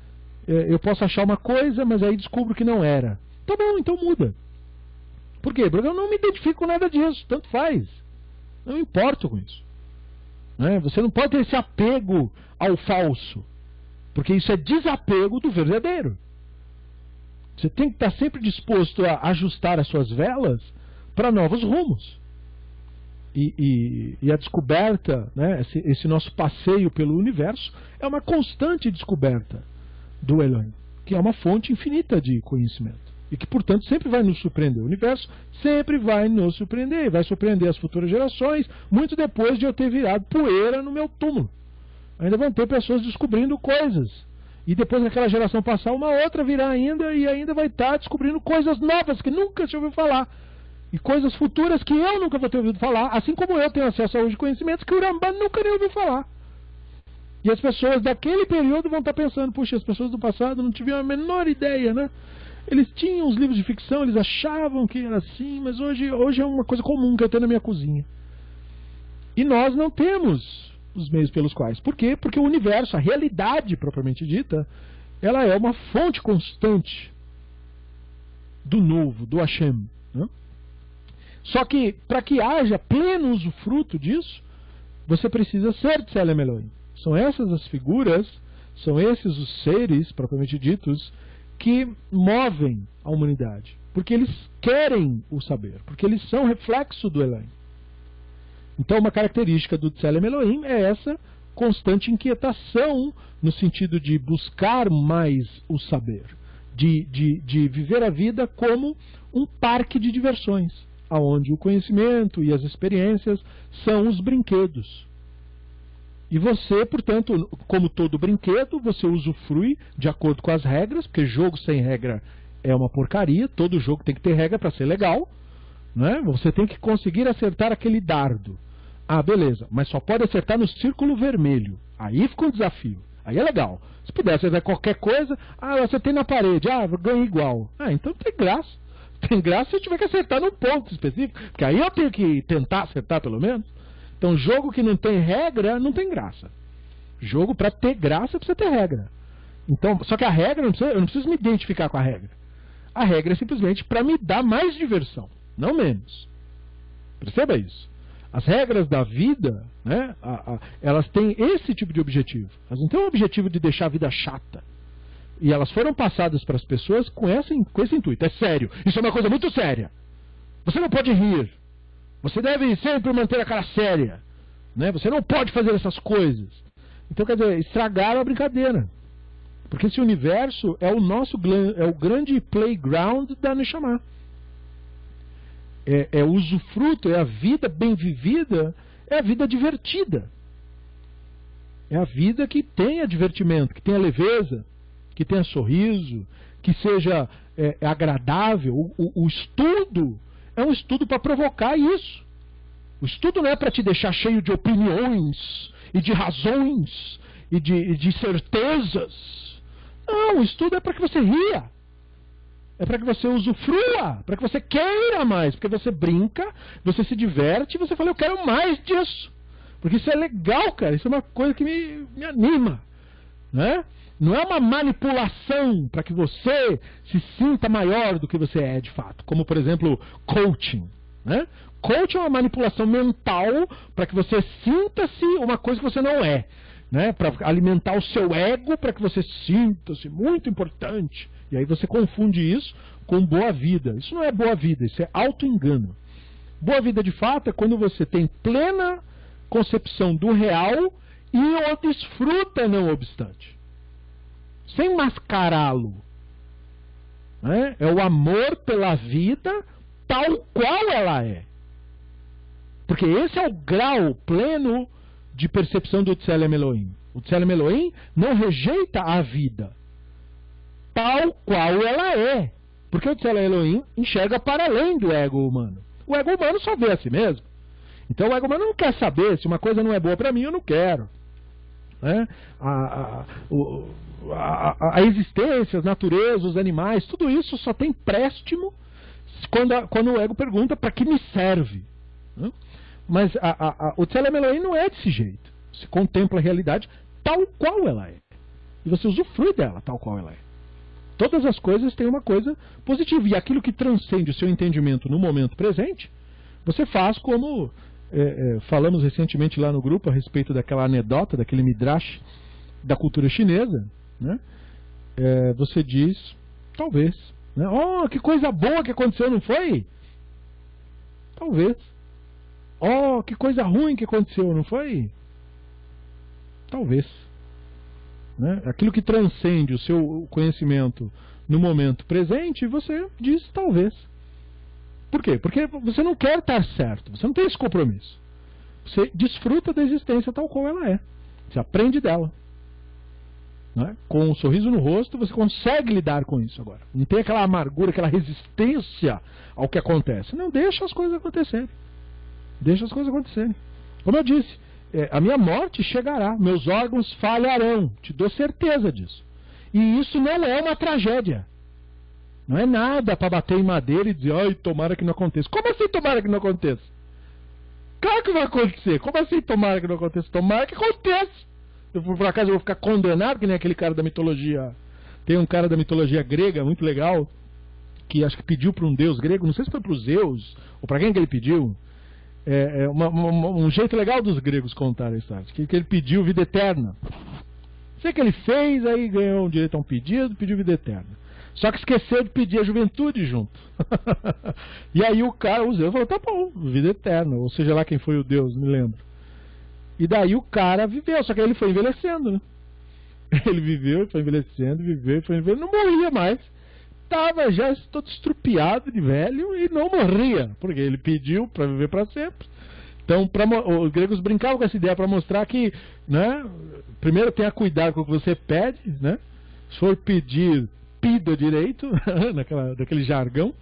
Eu posso achar uma coisa, mas aí descubro que não era. Tá bom, então muda. Por quê? Porque eu não me identifico com nada disso, tanto faz. Não me importo com isso. Você não pode ter esse apego ao falso, porque isso é desapego do verdadeiro. Você tem que estar sempre disposto a ajustar as suas velas para novos rumos. E a descoberta, né, esse nosso passeio pelo universo, é uma constante descoberta do Elohim, que é uma fonte infinita de conhecimento. E que, portanto, sempre vai nos surpreender. O universo sempre vai nos surpreender. Vai surpreender as futuras gerações, muito depois de eu ter virado poeira no meu túmulo. Ainda vão ter pessoas descobrindo coisas. E depois daquela geração passar, uma outra virá ainda, e ainda vai estar descobrindo coisas novas que nunca se ouviu falar. E coisas futuras que eu nunca vou ter ouvido falar, assim como eu tenho acesso a hoje conhecimentos que o Rambam nunca nem ouviu falar. E as pessoas daquele período vão estar pensando, puxa, as pessoas do passado não tiveram a menor ideia, né? Eles tinham os livros de ficção, eles achavam que era assim, mas hoje é uma coisa comum que eu tenho na minha cozinha. E nós não temos os meios pelos quais. Por quê? Porque o universo, a realidade propriamente dita, ela é uma fonte constante do novo, do Hashem. Né? Só que, para que haja pleno usufruto disso, você precisa ser Tselem Elohim. São essas as figuras, são esses os seres, propriamente ditos, que movem a humanidade. Porque eles querem o saber, porque eles são reflexo do Elohim. Então, uma característica do Tselem Elohim é essa constante inquietação, no sentido de buscar mais o saber, de viver a vida como um parque de diversões, onde o conhecimento e as experiências são os brinquedos. E você, portanto, como todo brinquedo, você usufrui de acordo com as regras, porque jogo sem regra é uma porcaria, todo jogo tem que ter regra para ser legal, né? Você tem que conseguir acertar aquele dardo. Ah, beleza, mas só pode acertar no círculo vermelho. Aí fica um desafio, aí é legal. Se puder acertar qualquer coisa, eu acertei na parede, ganhei igual. Então tem graça. Tem graça se eu tiver que acertar num ponto específico, porque aí eu tenho que tentar acertar pelo menos. Então, jogo que não tem regra, não tem graça. Jogo, para ter graça, precisa ter regra. Então, só que a regra, eu não preciso me identificar com a regra. A regra é simplesmente para me dar mais diversão, não menos. Perceba isso. As regras da vida, né, elas têm esse tipo de objetivo. Elas não têm o objetivo de deixar a vida chata. E elas foram passadas para as pessoas com esse intuito. É sério. Isso é uma coisa muito séria. Você não pode rir. Você deve sempre manter a cara séria, né? Você não pode fazer essas coisas. Então, quer dizer, estragaram a brincadeira. Porque esse universo é o grande playground da Neshama. É o usufruto, é a vida bem vivida, é a vida divertida. É a vida que tenha divertimento, que tenha leveza, que tenha sorriso, que seja agradável. O estudo é um estudo para provocar isso. O estudo não é para te deixar cheio de opiniões e de razões e de certezas. Não, o estudo é para que você ria. É para que você usufrua, para que você queira mais, porque você brinca, você se diverte e você fala, eu quero mais disso. Porque isso é legal, cara, isso é uma coisa que me anima, né? Não é uma manipulação para que você se sinta maior do que você é de fato. Como, por exemplo, coaching, né? Coaching é uma manipulação mental para que você sinta-se uma coisa que você não é, né? Para alimentar o seu ego, para que você sinta-se muito importante. E aí você confunde isso com boa vida. Isso não é boa vida, isso é auto-engano. Boa vida de fato é quando você tem plena concepção do real e o desfruta não obstante. Sem mascará-lo, né? É o amor pela vida tal qual ela é. Porque esse é o grau pleno de percepção do Tselem Elohim. O Tselem Elohim não rejeita a vida tal qual ela é. Porque o Tselem Elohim enxerga para além do ego humano. O ego humano só vê a si mesmo. Então o ego humano não quer saber se uma coisa não é boa para mim, eu não quero. Né? A existência, as naturezas, os animais, tudo isso só tem préstimo quando o ego pergunta para que me serve. Né? Mas o Tselem Elohim não é desse jeito. Você contempla a realidade tal qual ela é. E você usufrui dela tal qual ela é. Todas as coisas têm uma coisa positiva. E aquilo que transcende o seu entendimento no momento presente, você faz como falamos recentemente lá no grupo a respeito daquela anedota, daquele midrash da cultura chinesa, né? Você diz, talvez, né? Oh, que coisa boa que aconteceu, não foi? Talvez. Oh, que coisa ruim que aconteceu, não foi? Talvez. Né? Aquilo que transcende o seu conhecimento no momento presente, você diz talvez. Por quê? Porque você não quer estar certo, você não tem esse compromisso. Você desfruta da existência tal qual ela é. Você aprende dela. Né? Com um sorriso no rosto, você consegue lidar com isso agora. Não tem aquela amargura, aquela resistência ao que acontece. Não, deixa as coisas acontecerem. Deixa as coisas acontecerem. Como eu disse, a minha morte chegará, meus órgãos falharão, te dou certeza disso. E isso não é uma tragédia. Não é nada para bater em madeira e dizer, ai, tomara que não aconteça. Como assim tomara que não aconteça? Claro que vai acontecer. Como assim tomara que não aconteça? Tomara que aconteça. Por acaso eu vou ficar condenado, que nem aquele cara da mitologia. Tem um cara da mitologia grega, muito legal, que acho que pediu para um deus grego, não sei se foi para os Zeus, ou para quem que ele pediu. Um jeito legal dos gregos contar a história, que ele pediu vida eterna. Sei que ele fez, aí ganhou um direito a um pedido, pediu vida eterna. Só que esqueceu de pedir a juventude junto. E aí o cara, o Zeus, falou, tá bom, vida eterna, ou seja lá quem foi o deus, não me lembro. E daí o cara viveu, só que aí ele foi envelhecendo, né? Ele viveu, foi envelhecendo, viveu, foi envelhecendo, não morria mais. Estava já todo estrupiado de velho e não morria, porque ele pediu para viver para sempre. Então, os gregos brincavam com essa ideia para mostrar que, né, primeiro tenha cuidado com o que você pede, né? Se for pedir, pida direito, daquele jargão.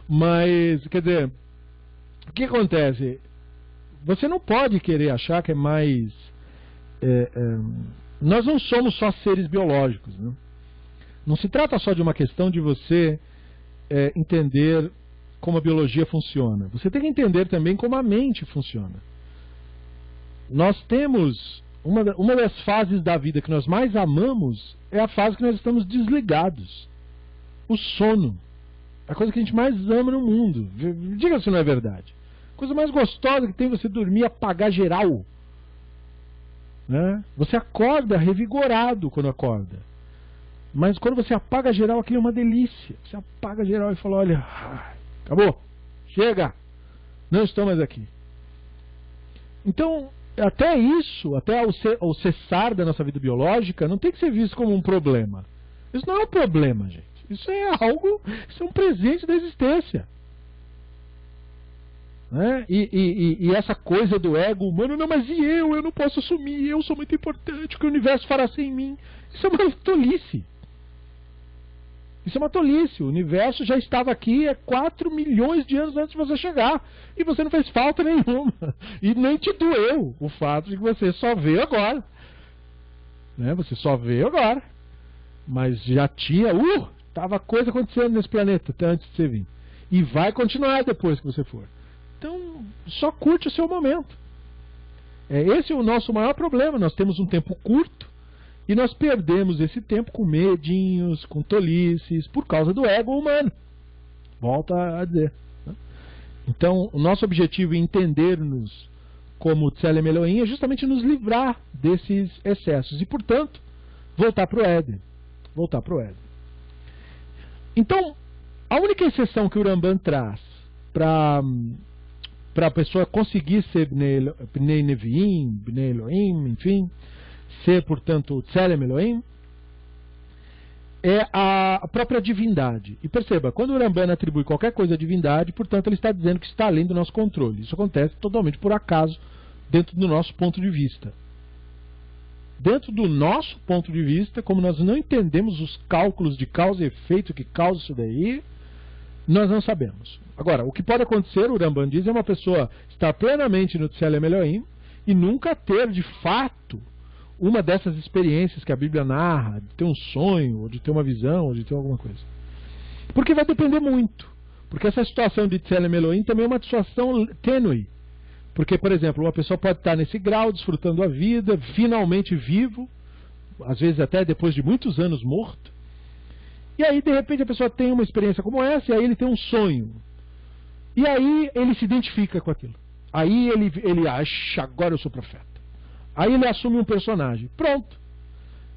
Mas, quer dizer, o que acontece? Você não pode querer achar que é mais... nós não somos só seres biológicos, né? Não se trata só de uma questão de você entender como a biologia funciona. Você tem que entender também como a mente funciona. Nós temos... Uma das fases da vida que nós mais amamos é a fase que nós estamos desligados. O sono. É a coisa que a gente mais ama no mundo. Diga se não é verdade. A coisa mais gostosa que tem é você dormir e apagar geral. Né? Você acorda revigorado quando acorda. Mas quando você apaga geral, aquilo é uma delícia. Você apaga geral e fala, olha, acabou, chega, não estou mais aqui. Então, até isso, até o cessar da nossa vida biológica, não tem que ser visto como um problema. Isso não é um problema, gente. Isso é algo, isso é um presente da existência. Né? E essa coisa do ego humano, não, mas e eu não posso assumir, eu sou muito importante, o que o universo fará sem mim. Isso é uma tolice. Isso é uma tolice. O universo já estava aqui há 4 milhões de anos antes de você chegar. E você não fez falta nenhuma. E nem te doeu o fato de que você só veio agora. Né? Você só veio agora. Mas já tinha... Estava coisa acontecendo nesse planeta até antes de você vir. E vai continuar depois que você for. Então, só curte o seu momento. Esse é o nosso maior problema. Nós temos um tempo curto. E nós perdemos esse tempo com medinhos, com tolices, por causa do ego humano. Volto a dizer. Né? Então, o nosso objetivo em entender-nos como Tselem Elohim é justamente nos livrar desses excessos. E, portanto, voltar para o Éden. Voltar para o Éden. Então, a única exceção que o Rambam traz para a pessoa conseguir ser Bnei Neviim, Bnei Elohim, enfim... ser, portanto, o Tselem Elohim, é a própria divindade. E perceba, quando o Rambam atribui qualquer coisa à divindade, portanto, ele está dizendo que está além do nosso controle. Isso acontece totalmente por acaso, dentro do nosso ponto de vista. Dentro do nosso ponto de vista, como nós não entendemos os cálculos de causa e efeito que causa isso daí, nós não sabemos. Agora, o que pode acontecer, o Rambam diz, é uma pessoa estar plenamente no Tselem Elohim e nunca ter, de fato, uma dessas experiências que a Bíblia narra, de ter um sonho, ou de ter uma visão, ou de ter alguma coisa. Porque vai depender muito. Porque essa situação de Tselem Elohim também é uma situação tênue. Porque, por exemplo, uma pessoa pode estar nesse grau, desfrutando a vida, finalmente vivo, às vezes até depois de muitos anos morto. E aí, de repente, a pessoa tem uma experiência como essa, e aí ele tem um sonho. E aí ele se identifica com aquilo. Aí ele acha, agora eu sou profeta. Aí ele assume um personagem. Pronto.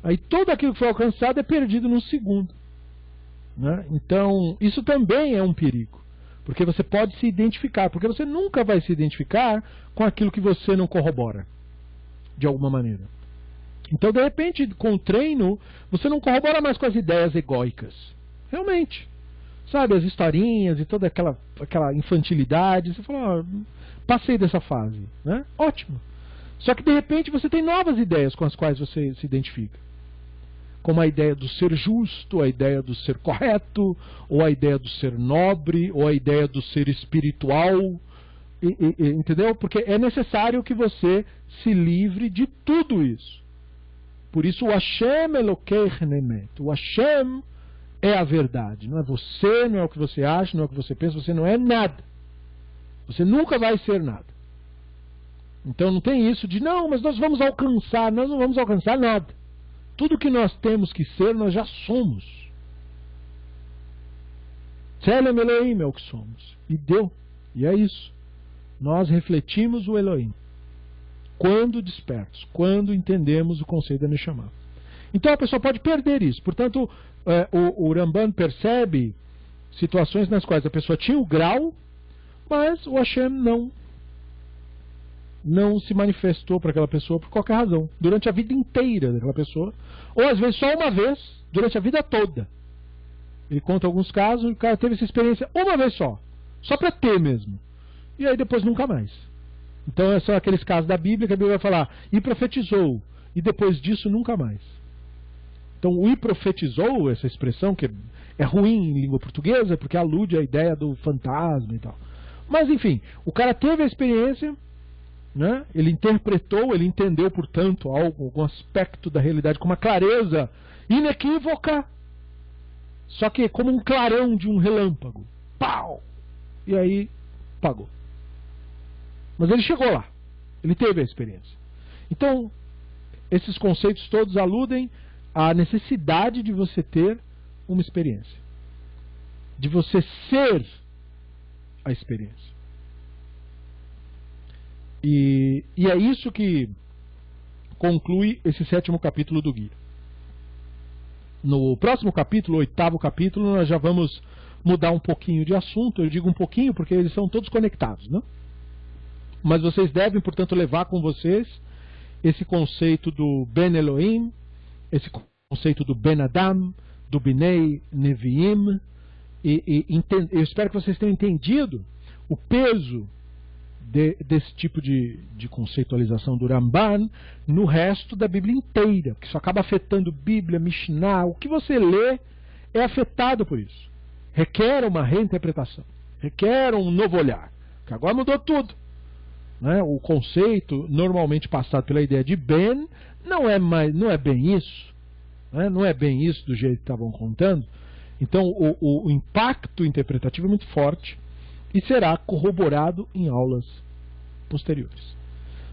Aí tudo aquilo que foi alcançado é perdido num segundo. Né? Então, isso também é um perigo. Porque você pode se identificar. Porque você nunca vai se identificar com aquilo que você não corrobora. De alguma maneira. Então, de repente, com o treino, você não corrobora mais com as ideias egóicas. Realmente. Sabe, as historinhas e toda aquela infantilidade. Você fala, passei dessa fase. Né? Ótimo. Só que de repente você tem novas ideias com as quais você se identifica. Como a ideia do ser justo, a ideia do ser correto, ou a ideia do ser nobre, ou a ideia do ser espiritual. Entendeu? Porque é necessário que você se livre de tudo isso. Por isso o Hashem Elokei Nemet. O Hashem é a verdade. Não é você, não é o que você acha, não é o que você pensa, você não é nada. Você nunca vai ser nada. Então não tem isso de, não, mas nós vamos alcançar. Nós não vamos alcançar nada. Tudo que nós temos que ser, nós já somos. Tselem Elohim é o que somos. E deu. E é isso. Nós refletimos o Elohim. Quando despertos, quando entendemos o conceito da Neshama. Então a pessoa pode perder isso. Portanto, o Ramban percebe situações nas quais a pessoa tinha o grau, mas o Hashem não se manifestou para aquela pessoa por qualquer razão, durante a vida inteira daquela pessoa, ou às vezes só uma vez, durante a vida toda. Ele conta alguns casos, o cara teve essa experiência uma vez só para ter mesmo, e aí depois nunca mais. Então são aqueles casos da Bíblia que a Bíblia vai falar, e profetizou, e depois disso nunca mais. Então o "e profetizou", essa expressão que é ruim em língua portuguesa, porque alude à ideia do fantasma e tal. Mas enfim, o cara teve a experiência, né? Ele interpretou, ele entendeu, portanto, algum aspecto da realidade com uma clareza inequívoca, só que como um clarão de um relâmpago. Pau! E aí, pagou. Mas ele chegou lá. Ele teve a experiência. Então, esses conceitos todos aludem à necessidade de você ter uma experiência. De você ser a experiência. E é isso que conclui esse 7º capítulo do Guia. No próximo capítulo, 8º capítulo, nós já vamos mudar um pouquinho de assunto. Eu digo um pouquinho porque eles são todos conectados, né? Mas vocês devem, portanto, levar com vocês esse conceito do Ben Elohim, esse conceito do Ben Adam, do Binei Neviim. Eu espero que vocês tenham entendido o peso desse tipo de conceitualização do Ramban no resto da Bíblia inteira, que isso acaba afetando Bíblia, Mishnah. O que você lê é afetado por isso. Requer uma reinterpretação, requer um novo olhar, que agora mudou tudo, né? O conceito normalmente passado pela ideia de Ben não é bem isso, né? Não é bem isso do jeito que estavam contando. Então o impacto interpretativo é muito forte e será corroborado em aulas posteriores.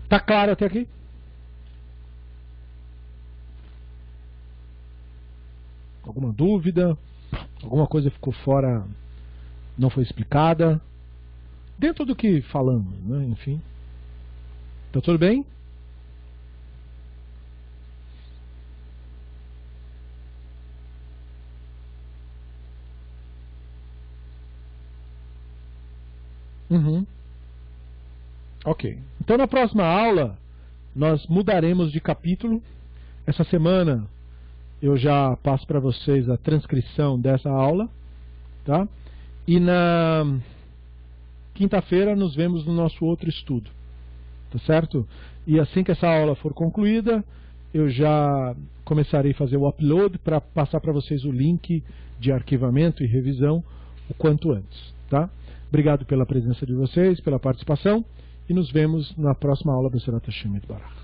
Tá claro até aqui? Alguma dúvida? Alguma coisa ficou fora, não foi explicada? Dentro do que falamos, né? Enfim. Tá tudo bem? Uhum. Ok. Então na próxima aula nós mudaremos de capítulo. Essa semana eu já passo para vocês a transcrição dessa aula, tá? E na quinta-feira nos vemos no nosso outro estudo, tá certo? E assim que essa aula for concluída, eu já começarei a fazer o upload para passar para vocês o link de arquivamento e revisão o quanto antes, tá? Obrigado pela presença de vocês, pela participação, e nos vemos na próxima aula do Be'ezerat Hashem Yitbarach.